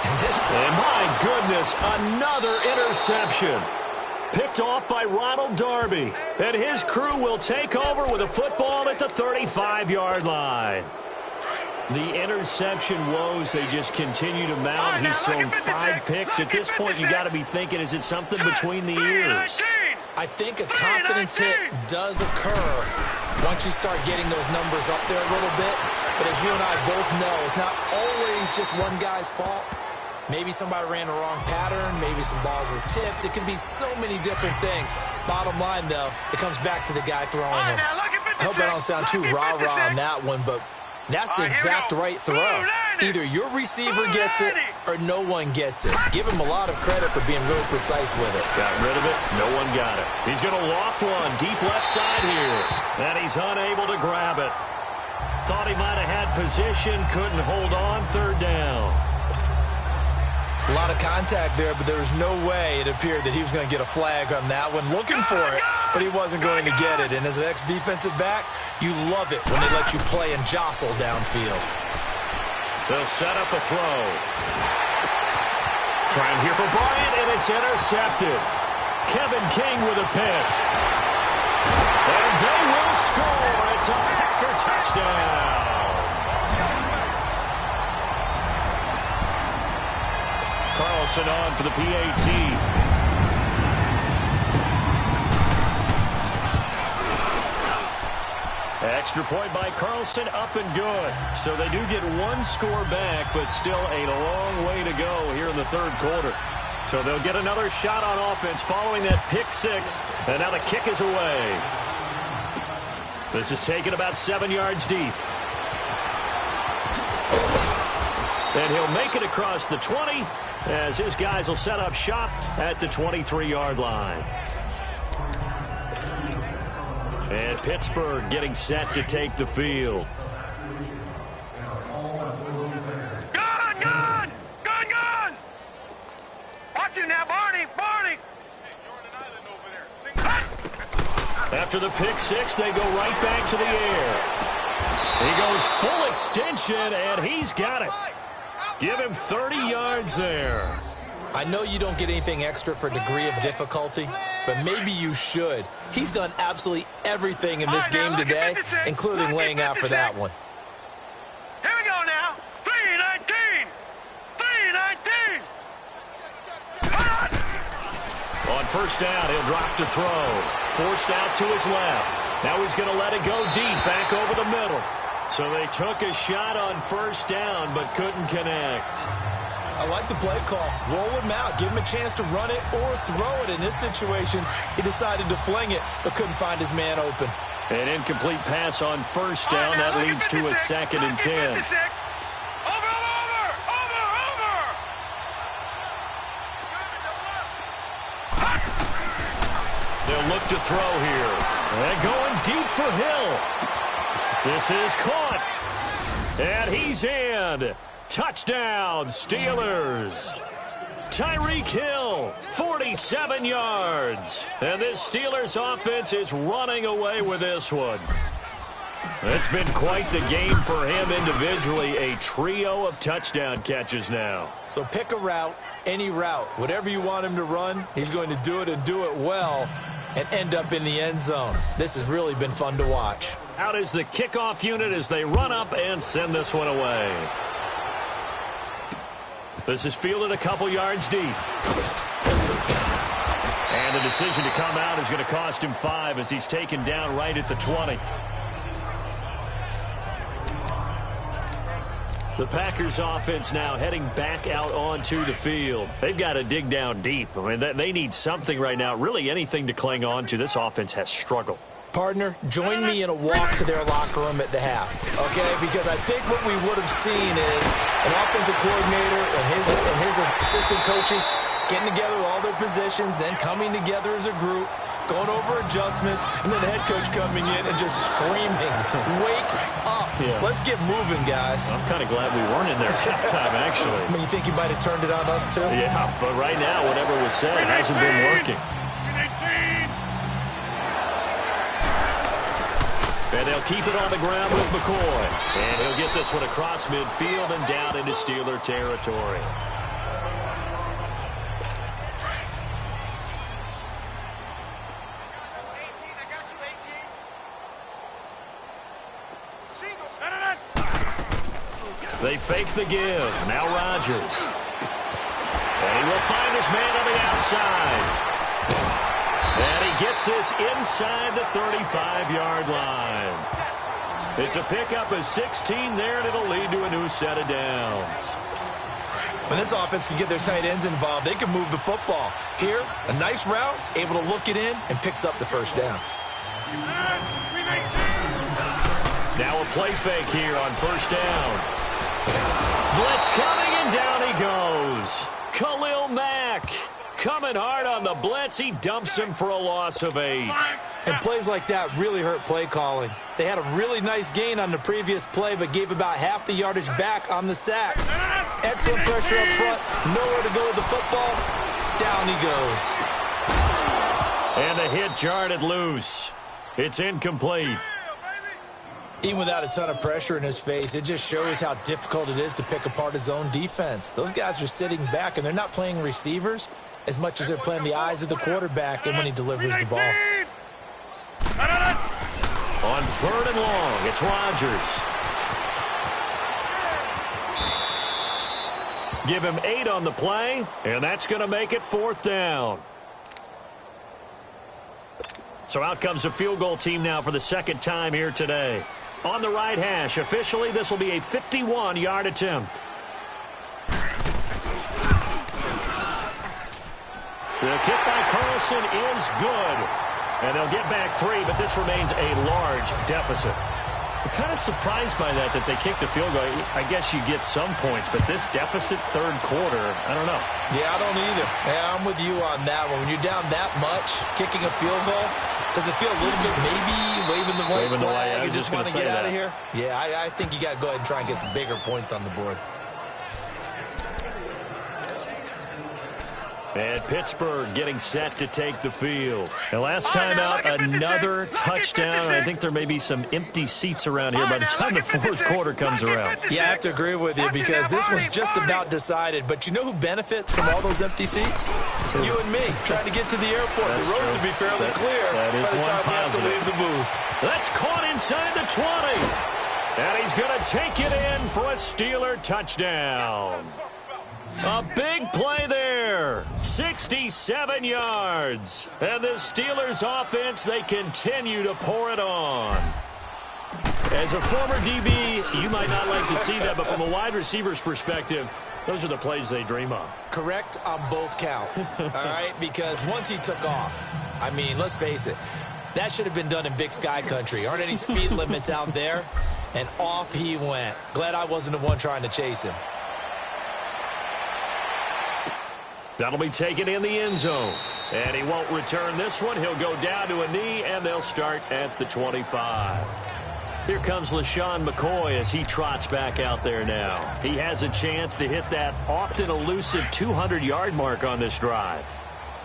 And my goodness, another interception. Picked off by Ronald Darby. And his crew will take over with a football at the 35-yard line. The interception woes, they just continue to mount. He's thrown 5 picks. At this point, you got to be thinking, is it something between the ears? I think a confidence hit does occur once you start getting those numbers up there a little bit. But as you and I both know, it's not always just one guy's fault. Maybe somebody ran the wrong pattern. Maybe some balls were tipped. It can be so many different things. Bottom line, though, it comes back to the guy throwing them. I hope I don't sound too rah-rah on that one, but that's the exact right throw. Either your receiver gets it or no one gets it. Give him a lot of credit for being really precise with it. Got rid of it. No one got it. He's going to loft one deep left side here. And he's unable to grab it. Thought he might have had position. Couldn't hold on. Third down. A lot of contact there, but there was no way it appeared that he was going to get a flag on that one. Looking for it, but he wasn't going to get it. And as an ex-defensive back, you love it when they let you play and jostle downfield. They'll set up a throw. Trying here for Bryant, and it's intercepted. Kevin King with a pick. And they will score. It's a Packer touchdown. Carlson on for the PAT. Extra point by Carlson, up and good. So they do get one score back, but still a long way to go here in the third quarter. So they'll get another shot on offense following that pick six, and now the kick is away. This is taken about 7 yards deep. And he'll make it across the 20 as his guys will set up shop at the 23-yard line. And Pittsburgh getting set to take the field. Gone, gone! Gone, gone! Watch him now, Barney! Barney! After the pick six, they go right back to the air. He goes full extension, and he's got it. Give him 30 yards there. I know you don't get anything extra for degree of difficulty, but maybe you should. He's done absolutely everything in this game today, including laying out for that one. Here we go now. 3-19. 3-19. On first down, he'll drop to throw. Forced out to his left. Now he's going to let it go deep, back over the middle. So they took a shot on first down, but couldn't connect. I like the play call. Roll him out. Give him a chance to run it or throw it. In this situation, he decided to fling it, but couldn't find his man open. An incomplete pass on first down. That leads to a 2nd and 10. Over! They'll look to throw here. And going deep for Hill. This is caught. And he's in. Touchdown, Steelers. Tyreek Hill, 47 yards. And this Steelers offense is running away with this one. It's been quite the game for him individually. A trio of touchdown catches now. So pick a route, any route. Whatever you want him to run, he's going to do it and do it well and end up in the end zone. This has really been fun to watch. Out is the kickoff unit as they run up and send this one away. This is fielded a couple yards deep. And the decision to come out is going to cost him 5 as he's taken down right at the 20. The Packers offense now heading back out onto the field. They've got to dig down deep. I mean, they need something right now, really anything to cling on to. This offense has struggled. Partner, join me in a walk to their locker room at the half, okay? Because I think what we would have seen is an offensive coordinator and his assistant coaches getting together with all their positions, then coming together as a group, going over adjustments, and then the head coach coming in and just screaming, wake up. Yeah. Let's get moving, guys. I'm kind of glad we weren't in there at halftime, actually. I mean, you think he might have turned it on us, too? Yeah, but right now, whatever was said hasn't been working. And they'll keep it on the ground with McCoy. And he'll get this one across midfield and down into Steeler territory. They fake the give. Now Rodgers. And he will find his man on the outside. And he gets this inside the 35-yard line. It's a pickup of 16 there, and it'll lead to a new set of downs. When this offense can get their tight ends involved, they can move the football. Here, a nice route, able to look it in, and picks up the first down. Now a play fake here on first down. Blitz coming, and down he goes. Khalil Mack coming hard on the blitz. He dumps him for a loss of 8. And plays like that really hurt play calling. They had a really nice gain on the previous play, but gave about half the yardage back on the sack. Excellent pressure up front. Nowhere to go with the football. Down he goes. And the hit jarred it loose. It's incomplete. Even without a ton of pressure in his face, it just shows how difficult it is to pick apart his own defense. Those guys are sitting back, and they're not playing receivers as much as they're playing the eyes of the quarterback and when he delivers the ball. On 3rd and long, it's Rodgers. Give him 8 on the play, and that's going to make it 4th down. So out comes a field goal team now for the second time here today. On the right hash, officially, this will be a 51-yard attempt. The kick by Carlson is good. And they'll get back 3, but this remains a large deficit. I'm kind of surprised by that they kicked the field goal. I guess you get some points, but this deficit 3rd quarter, I don't know. Yeah, I don't either. Yeah, I'm with you on that one. When you're down that much, kicking a field goal, does it feel a little bit maybe waving the white flag? You just want to get out of here? Yeah, I think you got to go ahead and try and get some bigger points on the board. And Pittsburgh getting set to take the field. And last time out, another touchdown. I think there may be some empty seats around here by the time the 4th quarter comes around. Yeah, I have to agree with you because this was just about decided. But you know who benefits from all those empty seats? You and me, trying to get to the airport. The roads will be fairly clear by the time we have to leave the booth. That's caught inside the 20. And he's going to take it in for a Steeler touchdown. A big play there. 67 yards. And the Steelers offense, they continue to pour it on. As a former DB, you might not like to see that, but from a wide receiver's perspective, those are the plays they dream of. Correct on both counts, all right? Because once he took off, I mean, let's face it, that should have been done in Big Sky Country. Aren't any speed limits out there? And off he went. Glad I wasn't the one trying to chase him. That'll be taken in the end zone. And he won't return this one. He'll go down to a knee, and they'll start at the 25. Here comes LaShawn McCoy as he trots back out there now. He has a chance to hit that often elusive 200-yard mark on this drive.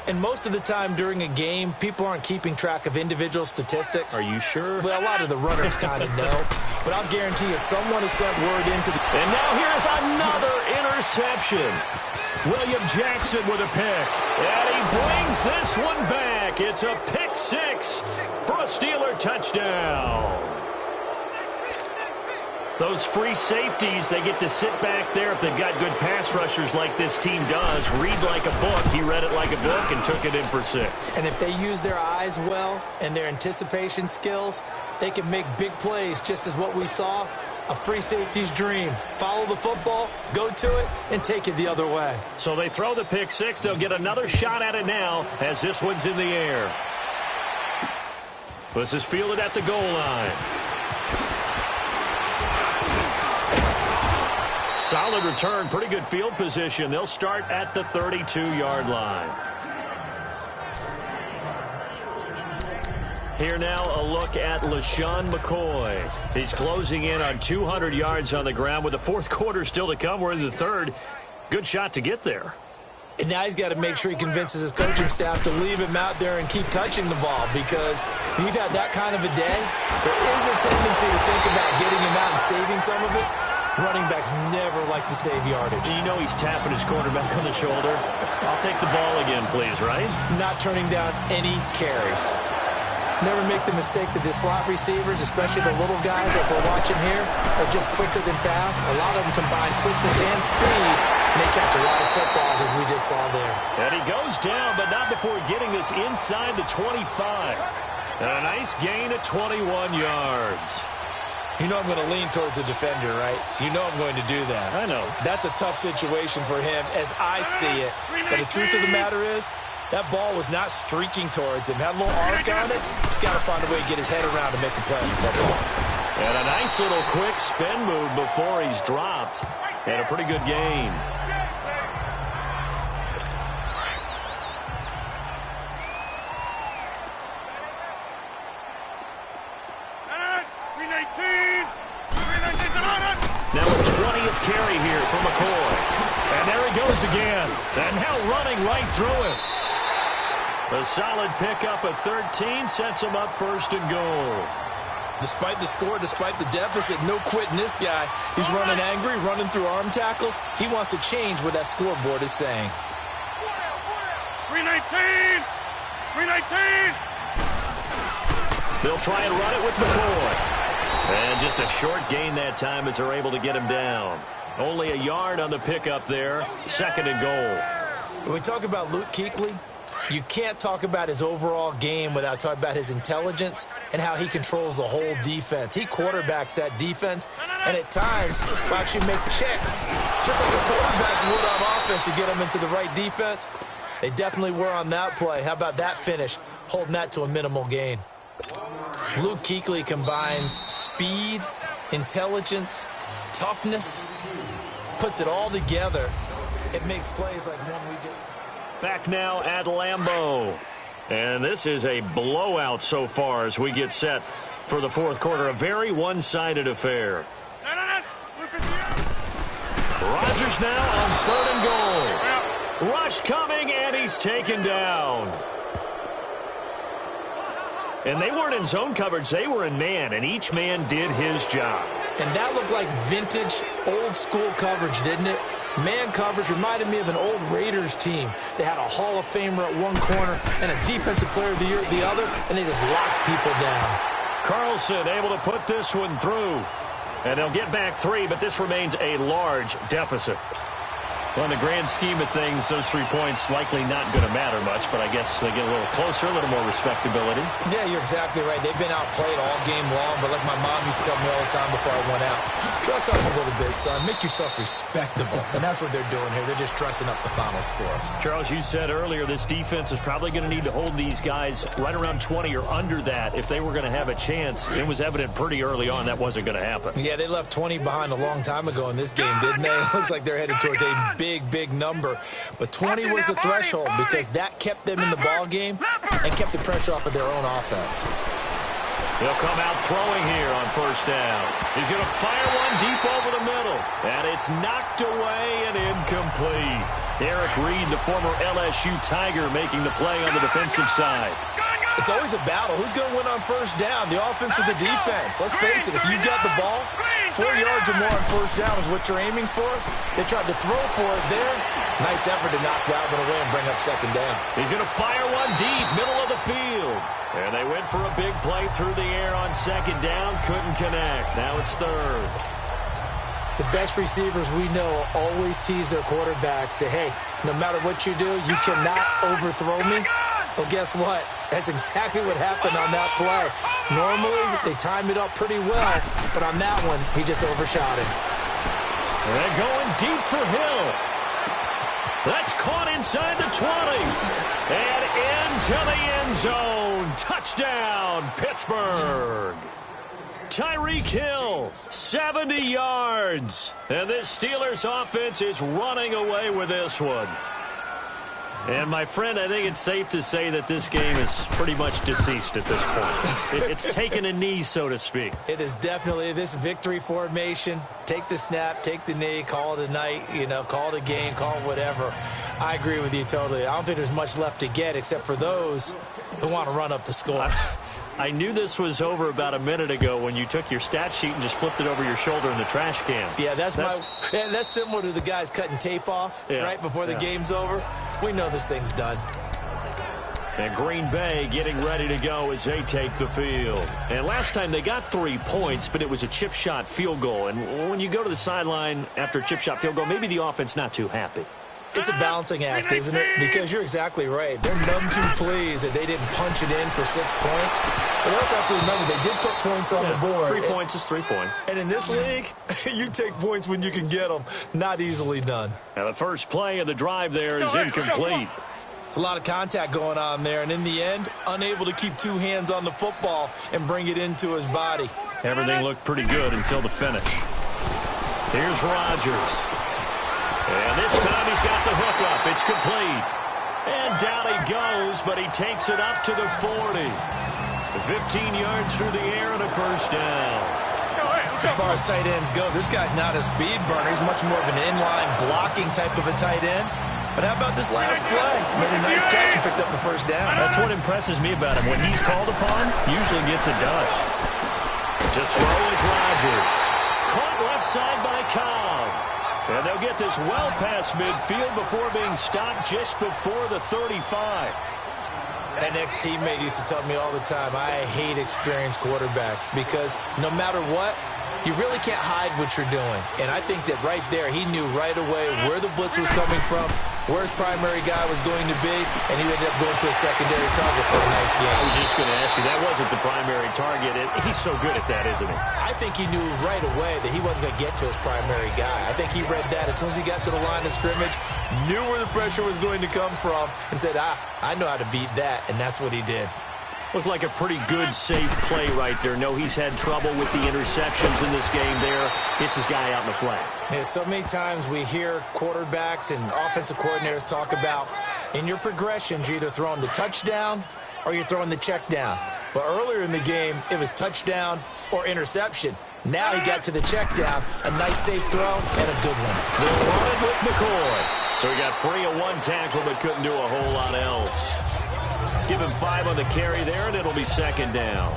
And most of the time during a game, people aren't keeping track of individual statistics. Are you sure? Well, a lot of the runners kind of know. But I'll guarantee you someone has sent word into the... And now here's another interception. William Jackson with a pick. And he brings this one back. It's a pick 6 for a Steeler touchdown. Those free safeties, they get to sit back there if they've got good pass rushers like this team does. Read like a book. He read it like a book and took it in for 6. And if they use their eyes well and their anticipation skills, they can make big plays, just as what we saw A free safety's dream. Follow the football, go to it, and take it the other way. So they throw the pick six. They'll get another shot at it now as this one's in the air. This is fielded at the goal line. Solid return, pretty good field position. They'll start at the 32-yard line. Here now a look at LaShawn McCoy. He's closing in on 200 yards on the ground with the fourth quarter still to come. We're in the third. Good shot to get there. And now he's got to make sure he convinces his coaching staff to leave him out there and keep touching the ball, because when you've had that kind of a day, there is a tendency to think about getting him out and saving some of it. Running backs never like to save yardage. You know he's tapping his quarterback on the shoulder. I'll take the ball again, please, right? Not turning down any carries. Never make the mistake that the slot receivers, especially the little guys like we're watching here, are just quicker than fast. A lot of them combine quickness and speed, and they catch a lot of footballs, as we just saw there. And he goes down, but not before getting this inside the 25. And a nice gain at 21 yards. You know I'm going to lean towards the defender, right? You know I'm going to do that. I know. That's a tough situation for him as I see it. But the truth of the matter is, that ball was not streaking towards him. Had a little arc on it. He's got to find a way to get his head around to make a play on the football. And a nice little quick spin move before he's dropped. And a pretty good gain. Now a 20th carry here for McCoy. And there he goes again. And now running right through him. A solid pickup at 13 sets him up first and goal. Despite the score, despite the deficit, no quitting this guy. He's running angry, running through arm tackles. He wants to change what that scoreboard is saying. 319! 319! They'll try and run it with McCoy. And just a short gain that time as they're able to get him down. Only a yard on the pickup there. Second and goal. When we talk about Luke Kuechly, you can't talk about his overall game without talking about his intelligence and how he controls the whole defense. He quarterbacks that defense, and at times will actually make checks, just like a quarterback would on offense to get them into the right defense. They definitely were on that play. How about that finish, holding that to a minimal gain? Luke Kuechly combines speed, intelligence, toughness, puts it all together. It makes plays like one we just... Back now at Lambeau. And this is a blowout so far as we get set for the fourth quarter. A very one-sided affair. Rodgers now on third and goal. Rush coming, and he's taken down. And they weren't in zone coverage. They were in man, and each man did his job. And that looked like vintage, old-school coverage, didn't it? Man coverage reminded me of an old Raiders team. They had a Hall of Famer at one corner and a Defensive Player of the Year at the other, and they just locked people down. Carlson able to put this one through. And they'll get back 3, but this remains a large deficit. Well, in the grand scheme of things, those 3 points likely not going to matter much, but I guess they get a little closer, a little more respectability. Yeah, you're exactly right. They've been outplayed all game long, but like my mom used to tell me all the time before I went out, dress up a little bit, son. Make yourself respectable. And that's what they're doing here. They're just dressing up the final score. Charles, you said earlier this defense is probably going to need to hold these guys right around 20 or under that if they were going to have a chance. It was evident pretty early on that wasn't going to happen. Yeah, they left 20 behind a long time ago in this game, didn't they? It looks like they're headed towards a big number, but 20 was the threshold because that kept them in the ball game and kept the pressure off of their own offense. He'll come out throwing here on first down. He's going to fire one deep over the middle, and it's knocked away and incomplete. Eric Reed, the former LSU Tiger, making the play on the defensive side. It's always a battle. Who's going to win on first down, the offense or the defense? Let's face it, if you've got the ball, 4 yards or more on first down is what you're aiming for. They tried to throw for it there. Nice effort to knock that one away and bring up second down. He's going to fire one deep, middle of the field. And they went for a big play through the air on second down. Couldn't connect. Now it's third. The best receivers we know always tease their quarterbacks that, hey, no matter what you do, you cannot overthrow me. Well, guess what? That's exactly what happened on that play. Normally, they time it up pretty well, but on that one, he just overshot it. They're going deep for Hill. That's caught inside the 20. And into the end zone. Touchdown, Pittsburgh. Tyreek Hill, 70 yards. And this Steelers offense is running away with this one. And, my friend, I think it's safe to say that this game is pretty much deceased at this point. It's taken a knee, so to speak. It is definitely this victory formation. Take the snap, take the knee, call it a night, call it a game, call it whatever. I agree with you totally. I don't think there's much left to get except for those who want to run up the score. I knew this was over about a minute ago when you took your stat sheet and just flipped it over your shoulder in the trash can. Yeah, that's similar to the guys cutting tape off right before the game's over. We know this thing's done. And Green Bay getting ready to go as they take the field. And last time they got 3 points, but it was a chip shot field goal. And when you go to the sideline after a chip shot field goal, maybe the offense not too happy. It's a balancing act, isn't it? Because you're exactly right. They're none too pleased that they didn't punch it in for 6 points. But they also have to remember they did put points on the board. 3 points is 3 points. And in this league, you take points when you can get them. Not easily done. And the first play of the drive there is incomplete. It's a lot of contact going on there. And in the end, unable to keep 2 hands on the football and bring it into his body. Everything looked pretty good until the finish. Here's Rodgers. And this time he's got the hook up. It's complete. And down he goes, but he takes it up to the 40. 15 yards through the air and a first down. As far as tight ends go, this guy's not a speed burner. He's much more of an inline blocking type of a tight end. But how about this last play? Made a nice catch and picked up the first down. That's what impresses me about him. When he's called upon, usually gets it done. To throw is Rodgers. Caught left side by Cobb. And they'll get this well past midfield before being stopped just before the 35. An ex-teammate used to tell me all the time, I hate experienced quarterbacks because no matter what, you really can't hide what you're doing. And I think that right there, he knew right away where the blitz was coming from, where his primary guy was going to be, and he ended up going to a secondary target for a nice game. I was just going to ask you, that wasn't the primary target. He's so good at that, isn't he? I think he knew right away that he wasn't going to get to his primary guy. I think he read that as soon as he got to the line of scrimmage, knew where the pressure was going to come from, and said, I know how to beat that, and that's what he did. Looked like a pretty good, safe play right there. No, he's had trouble with the interceptions in this game there. Hits his guy out in the flat. Yeah, so many times we hear quarterbacks and offensive coordinators talk about in your progressions, you're either throwing the touchdown or you're throwing the check down. But earlier in the game, it was touchdown or interception. Now he got to the check down, a nice safe throw, and a good one. They'll run it with McCoy. So he got free of 1 tackle but couldn't do a whole lot else. Give him 5 on the carry there, and it'll be second down.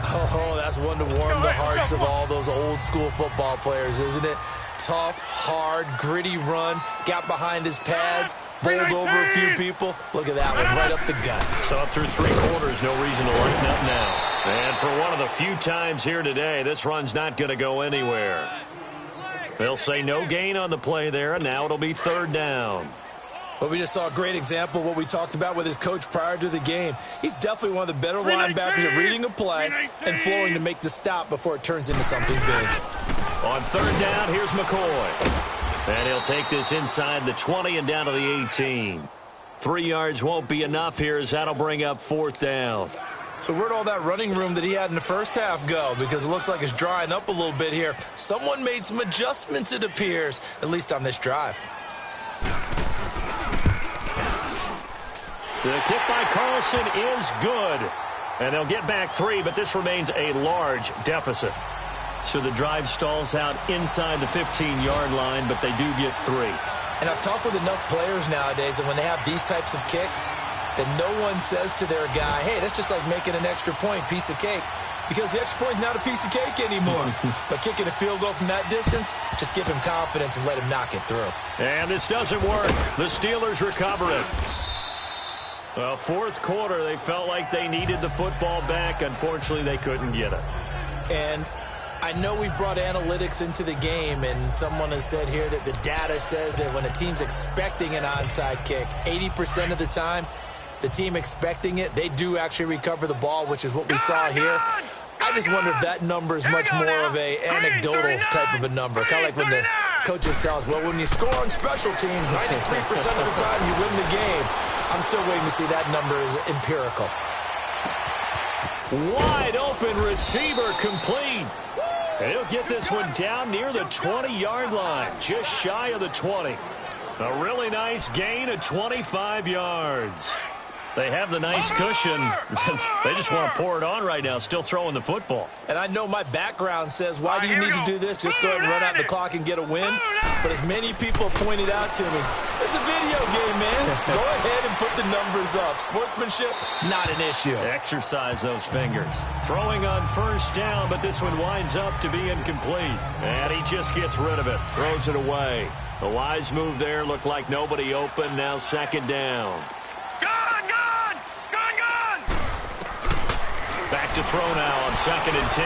Oh, that's one to warm the hearts of all those old-school football players, isn't it? Tough, hard, gritty run, got behind his pads, bowled over a few people. Look at that one, right up the gut. So up through 3 quarters, no reason to lighten up now. And for one of the few times here today, this run's not going to go anywhere. They'll say no gain on the play there, and now it'll be third down. Well, we just saw a great example of what we talked about with his coach prior to the game. He's definitely one of the better linebackers at reading a play and flowing to make the stop before it turns into something big. On third down, here's McCoy. And he'll take this inside the 20 and down to the 18. 3 yards won't be enough here as that'll bring up fourth down. So where'd all that running room that he had in the first half go? Because it looks like it's drying up a little bit here. Someone made some adjustments, it appears, at least on this drive. The kick by Carlson is good. And they'll get back 3, but this remains a large deficit. So the drive stalls out inside the 15-yard line, but they do get 3. And I've talked with enough players nowadays that when they have these types of kicks, that no one says to their guy, hey, that's just like making an extra point, piece of cake. Because the extra point is not a piece of cake anymore. But kicking a field goal from that distance, just give him confidence and let him knock it through. And this doesn't work. The Steelers recover it. Well, fourth quarter, they felt like they needed the football back. Unfortunately, they couldn't get it. And I know we brought analytics into the game, and someone has said here that the data says that when a team's expecting an onside kick, 80% of the time, the team expecting it, they do actually recover the ball, which is what we saw here. I just wonder if that number is much more of a anecdotal type of a number. Kind of like when the coaches tell us, well, when you score on special teams, 93% of the time you win the game. I'm still waiting to see that number is empirical. Wide open receiver complete. He'll get this one down near the 20-yard line, just shy of the 20. A really nice gain of 25 yards. They have the nice cushion. They just want to pour it on right now, still throwing the football. And I know my background says, why do you need to do this? Just go ahead and run out the clock and get a win. But as many people pointed out to me, it's a video game, man. Go ahead and put the numbers up. Sportsmanship, not an issue. Exercise those fingers. Throwing on first down, but this one winds up to be incomplete. And he just gets rid of it, throws it away. The wise move there, looked like nobody open, now second down. Back to throw now on 2nd and 10.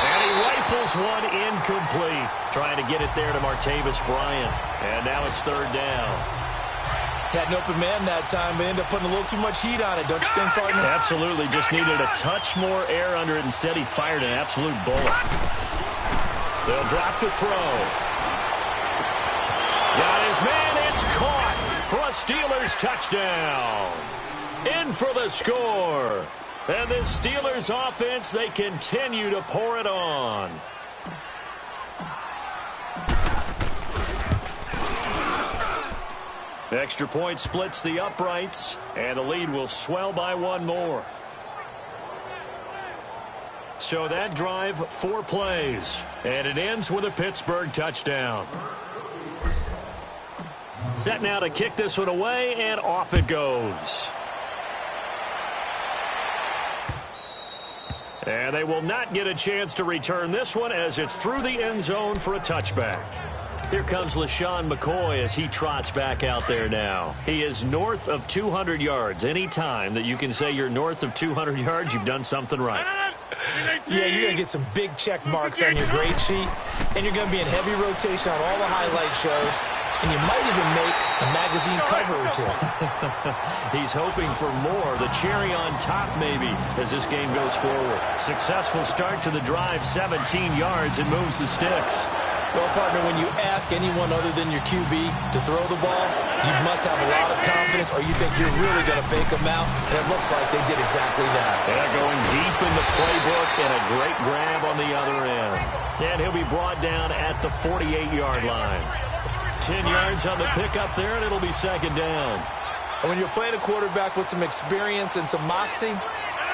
And he rifles one incomplete. Trying to get it there to Martavis Bryant. And now it's 3rd down. Had an open man that time, but ended up putting a little too much heat on it, don't you think, partner? Absolutely. Just needed a touch more air under it. Instead, he fired an absolute bullet. They'll drop to throw. Got his man. It's caught for a Steelers touchdown. In for the score. And the Steelers offense, they continue to pour it on. Extra point splits the uprights, and the lead will swell by one more. So that drive, 4 plays, and it ends with a Pittsburgh touchdown. Set now to kick this one away, and off it goes. And they will not get a chance to return this one as it's through the end zone for a touchback. Here comes LaShawn McCoy as he trots back out there now. He is north of 200 yards. Any time that you can say you're north of 200 yards, you've done something right. Yeah, you're going to get some big check marks on your grade sheet, and you're going to be in heavy rotation on all the highlight shows. And you might even make a magazine cover or two. He's hoping for more. The cherry on top, maybe, as this game goes forward. Successful start to the drive, 17 yards, and moves the sticks. Well, partner, when you ask anyone other than your QB to throw the ball, you must have a lot of confidence, or you think you're really going to fake them out, and it looks like they did exactly that. They're going deep in the playbook, and a great grab on the other end. And he'll be brought down at the 48-yard line. 10 yards on the pickup there, and it'll be 2nd down. And when you're playing a quarterback with some experience and some moxie,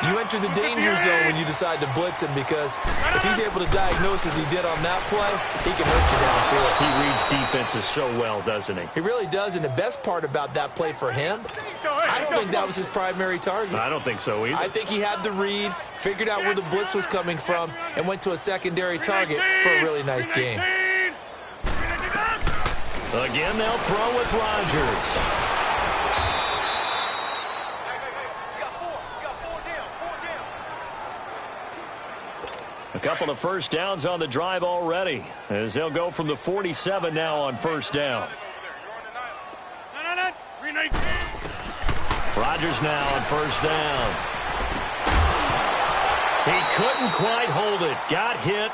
you enter the danger zone when you decide to blitz him, because if he's able to diagnose as he did on that play, he can hurt you downfield. He reads defenses so well, doesn't he? He really does, and the best part about that play for him, I don't think that was his primary target. I don't think so either. I think he had the read, figured out where the blitz was coming from, and went to a secondary target for a really nice game. Again, they'll throw with Rodgers. A couple of first downs on the drive already, as they'll go from the 47 now on first down. Rodgers now on first down. He couldn't quite hold it. Got hit.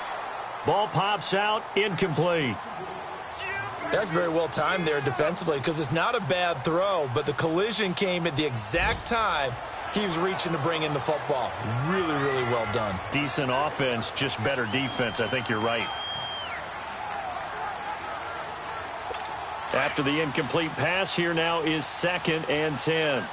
Ball pops out. Incomplete. That's very well timed there defensively, because it's not a bad throw, but the collision came at the exact time he was reaching to bring in the football. Really, really well done. Decent offense, just better defense. I think you're right. After the incomplete pass, here now is 2nd and 10.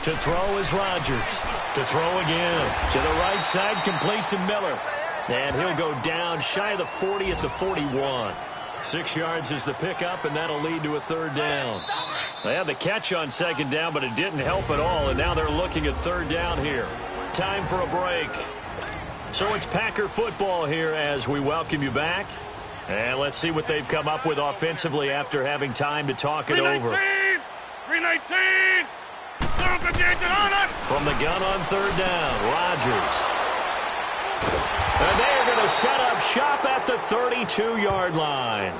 To throw is Rodgers. To throw again. To the right side, complete to Miller. And he'll go down shy of the 40 at the 41. 6 yards is the pickup, and that'll lead to a 3rd down. They had the catch on 2nd down, but it didn't help at all, and now they're looking at 3rd down here. Time for a break. So it's Packer football here as we welcome you back. And let's see what they've come up with offensively after having time to talk it over. 319! From the gun on 3rd down, Rodgers. And they are going to set up shop at the 32-yard line.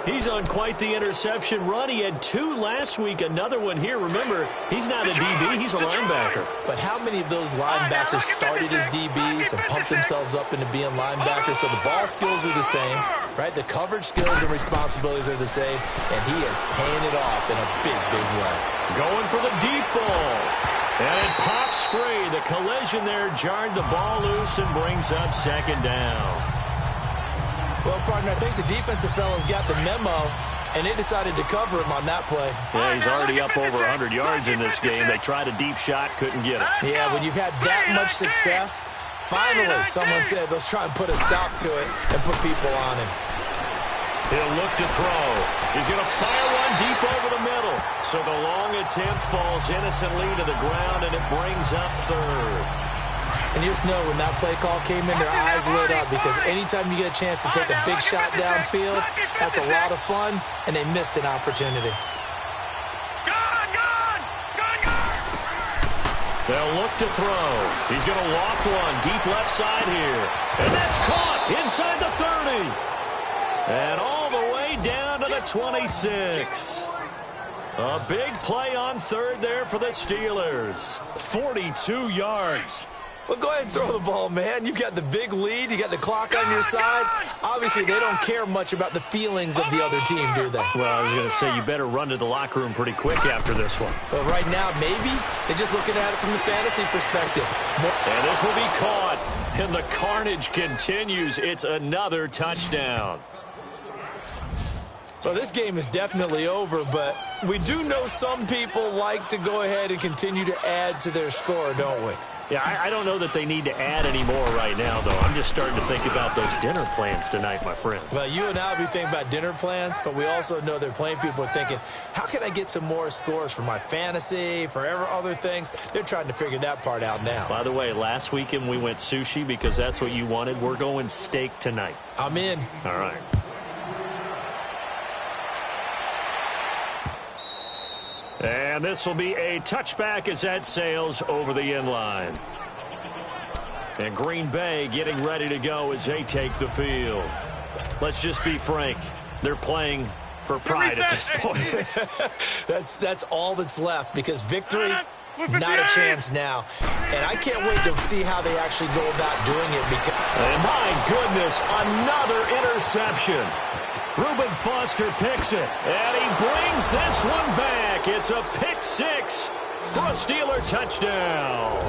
He's on quite the interception run. He had 2 last week, another one here. Remember, he's not a DB, he's a linebacker. But how many of those linebackers started as DBs and pumped themselves up into being linebackers? So the ball skills are the same, right? The coverage skills and responsibilities are the same, and he is paying it off in a big, big way. Going for the deep ball. And it pops free. The collision there jarred the ball loose and brings up second down. Well, partner, I think the defensive fellas got the memo, and they decided to cover him on that play. Yeah, he's already up over 100 yards in this game. They tried a deep shot, couldn't get it. Yeah, when you've had that much success, finally someone said, let's try and put a stop to it and put people on him. He'll look to throw. He's going to fire one deep over the middle. So the long attempt falls innocently to the ground, and it brings up third. And you just know when that play call came in, their eyes lit up, because anytime you get a chance to take a big shot downfield, that's a lot of fun, and they missed an opportunity. They'll look to throw. He's going to loft one deep left side here. And that's caught inside the 30. And all the way down to the 26. A big play on third there for the Steelers. 42 yards. Well, go ahead and throw the ball, man. You've got the big lead. You got the clock on your side. Obviously, they don't care much about the feelings of the other team, do they? Well, I was going to say, you better run to the locker room pretty quick after this one. Well, right now, maybe. They're just looking at it from the fantasy perspective. And this will be caught. And the carnage continues. It's another touchdown. Well, this game is definitely over, but we do know some people like to go ahead and continue to add to their score, don't we? Yeah, I don't know that they need to add any more right now, though. I'm just starting to think about those dinner plans tonight, my friend. Well, you and I will be thinking about dinner plans, but we also know they're playing people are thinking, how can I get some more scores for my fantasy, for other things? They're trying to figure that part out now. By the way, last weekend we went sushi because that's what you wanted. We're going steak tonight. I'm in. All right. And this will be a touchback as that sails over the end line. And Green Bay getting ready to go as they take the field. Let's just be frank. They're playing for pride at this point. That's all that's left, because victory, not a chance now. And I can't wait to see how they actually go about doing it. And my goodness, another interception. Reuben Foster picks it, and he brings this one back. It's a pick six for a Steeler touchdown.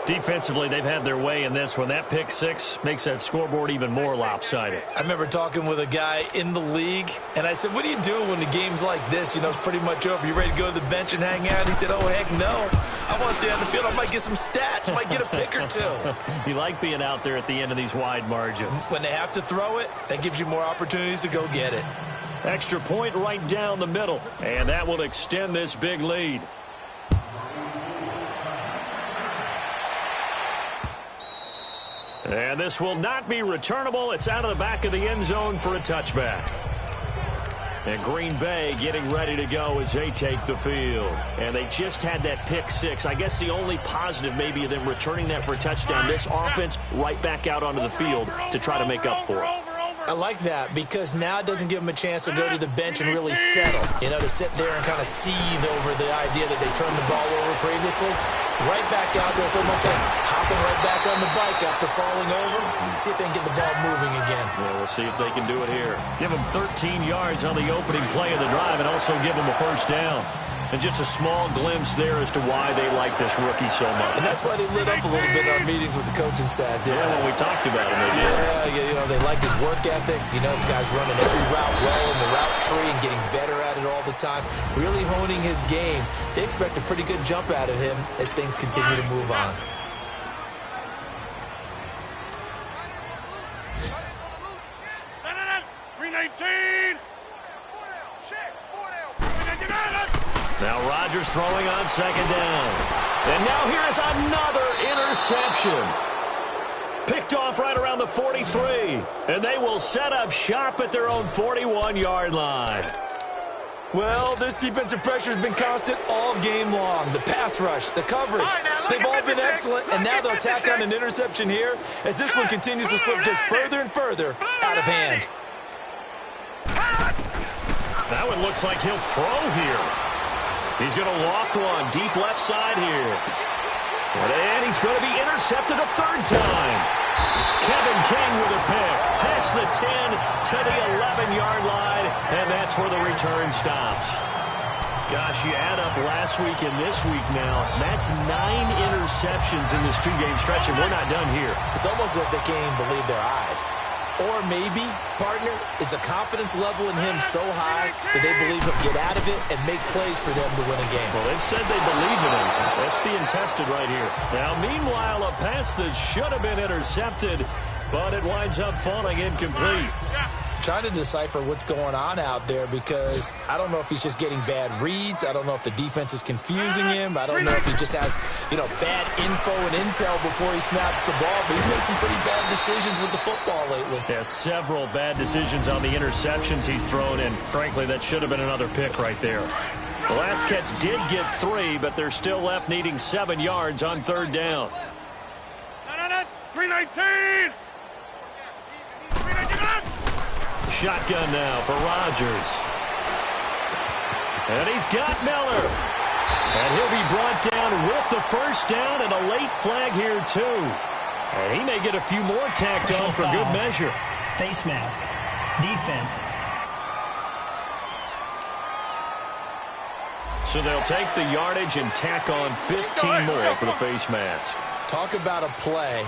Defensively, they've had their way in this one. That pick six makes that scoreboard even more lopsided. I remember talking with a guy in the league, and I said, what do you do when the game's like this? You know, it's pretty much over. You ready to go to the bench and hang out? He said, oh, heck no. I want to stay on the field. I might get some stats. I might get a pick or two. You like being out there at the end of these wide margins. When they have to throw it, that gives you more opportunities to go get it. Extra point right down the middle, and that will extend this big lead. And this will not be returnable. It's out of the back of the end zone for a touchback. And Green Bay getting ready to go as they take the field. And they just had that pick six. I guess the only positive maybe of them returning that for a touchdown. This offense right back out onto the field to try to make up for it. I like that, because now it doesn't give them a chance to go to the bench and really settle. You know, to sit there and kind of seethe over the idea that they turned the ball over previously. Right back out there. It's almost like hopping right back on the bike after falling over. See if they can get the ball moving again. Well, we'll see if they can do it here. Give them 13 yards on the opening play of the drive and also give them a first down. And just a small glimpse there as to why they like this rookie so much. And that's why they lit up a little bit in our meetings with the coaching staff. Yeah, when we talked about him. Yeah, you know, they like his work ethic. You know, this guy's running every route well in the route tree and getting better at it all the time. Really honing his game. They expect a pretty good jump out of him as things continue to move on. Now Rodgers throwing on second down. And now here's another interception. Picked off right around the 43. And they will set up shop at their own 41-yard line. Well, this defensive pressure has been constant all game long. The pass rush, the coverage, they've all been excellent, and now they'll tack on an interception here as this one continues to slip just further and further out of hand. That one looks like he'll throw here. He's going to loft one deep left side here. And he's going to be intercepted a third time. Kevin King with a pick. Past the 10 to the 11-yard line, and that's where the return stops. Gosh, you add up last week and this week now. That's 9 interceptions in this two-game stretch, and we're not done here. It's almost as if they can't even believe their eyes. Or maybe, partner, is the confidence level in him so high that they believe he'll get out of it and make plays for them to win a game. Well, they've said they believe in him. That's being tested right here. Now, meanwhile, a pass that should have been intercepted, but it winds up falling incomplete. Trying to decipher what's going on out there because I don't know if he's just getting bad reads. I don't know if the defense is confusing him. I don't know if he just has, bad info and intel before he snaps the ball. But he's made some pretty bad decisions with the football lately. Yeah, several bad decisions on the interceptions he's thrown, and frankly, that should have been another pick right there. The last catch did get 3, but they're still left needing 7 yards on third down. 319! Shotgun now for Rodgers. And he's got Miller. And he'll be brought down with the first down and a late flag here, too. And he may get a few more tacked on for good measure. Face mask. Defense. So they'll take the yardage and tack on 15 more for the face mask. Talk about a play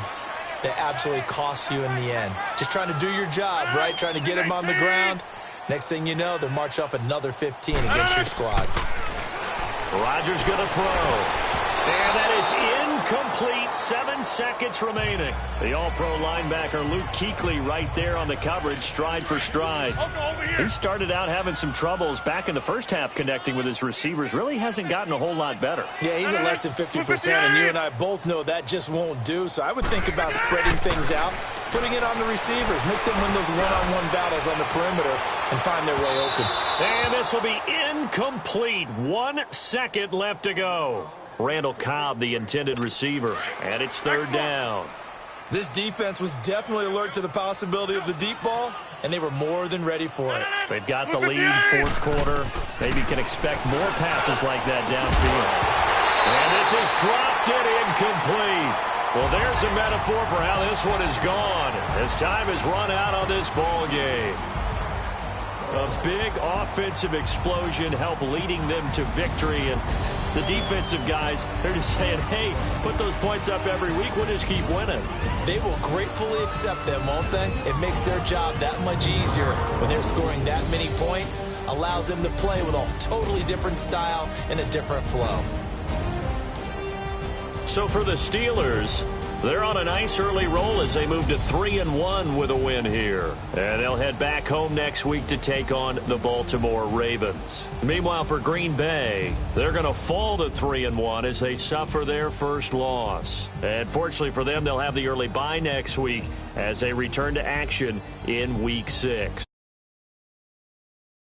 that absolutely costs you in the end. Just trying to do your job, right? Trying to get him on the ground. Next thing you know, they'll march off another 15 against your squad. Rodgers going to throw. And that is incomplete. 7 seconds remaining. The all-pro linebacker Luke Kuechly right there on the coverage, stride for stride. He started out having some troubles back in the first half connecting with his receivers. Really hasn't gotten a whole lot better. Yeah, he's at less than 50%, and you and I both know that just won't do. So I would think about spreading things out, putting it on the receivers, make them win those one-on-one battles on the perimeter and find their way open. And this will be incomplete. 1 second left to go. Randall Cobb, the intended receiver, and it's third down. This defense was definitely alert to the possibility of the deep ball, and they were more than ready for it. They've got the lead, fourth quarter. Maybe can expect more passes like that downfield. And this is dropped in incomplete. Well, there's a metaphor for how this one is gone as time has run out on this ball game. A big offensive explosion helped leading them to victory, and the defensive guys, they're just saying, hey, put those points up every week, we'll just keep winning. They will gratefully accept them, won't they? It makes their job that much easier when they're scoring that many points, allows them to play with a totally different style and a different flow. So for the Steelers, they're on a nice early roll as they move to 3-1 with a win here. And they'll head back home next week to take on the Baltimore Ravens. Meanwhile, for Green Bay, they're going to fall to 3-1 as they suffer their first loss. And fortunately for them, they'll have the early bye next week as they return to action in Week 6.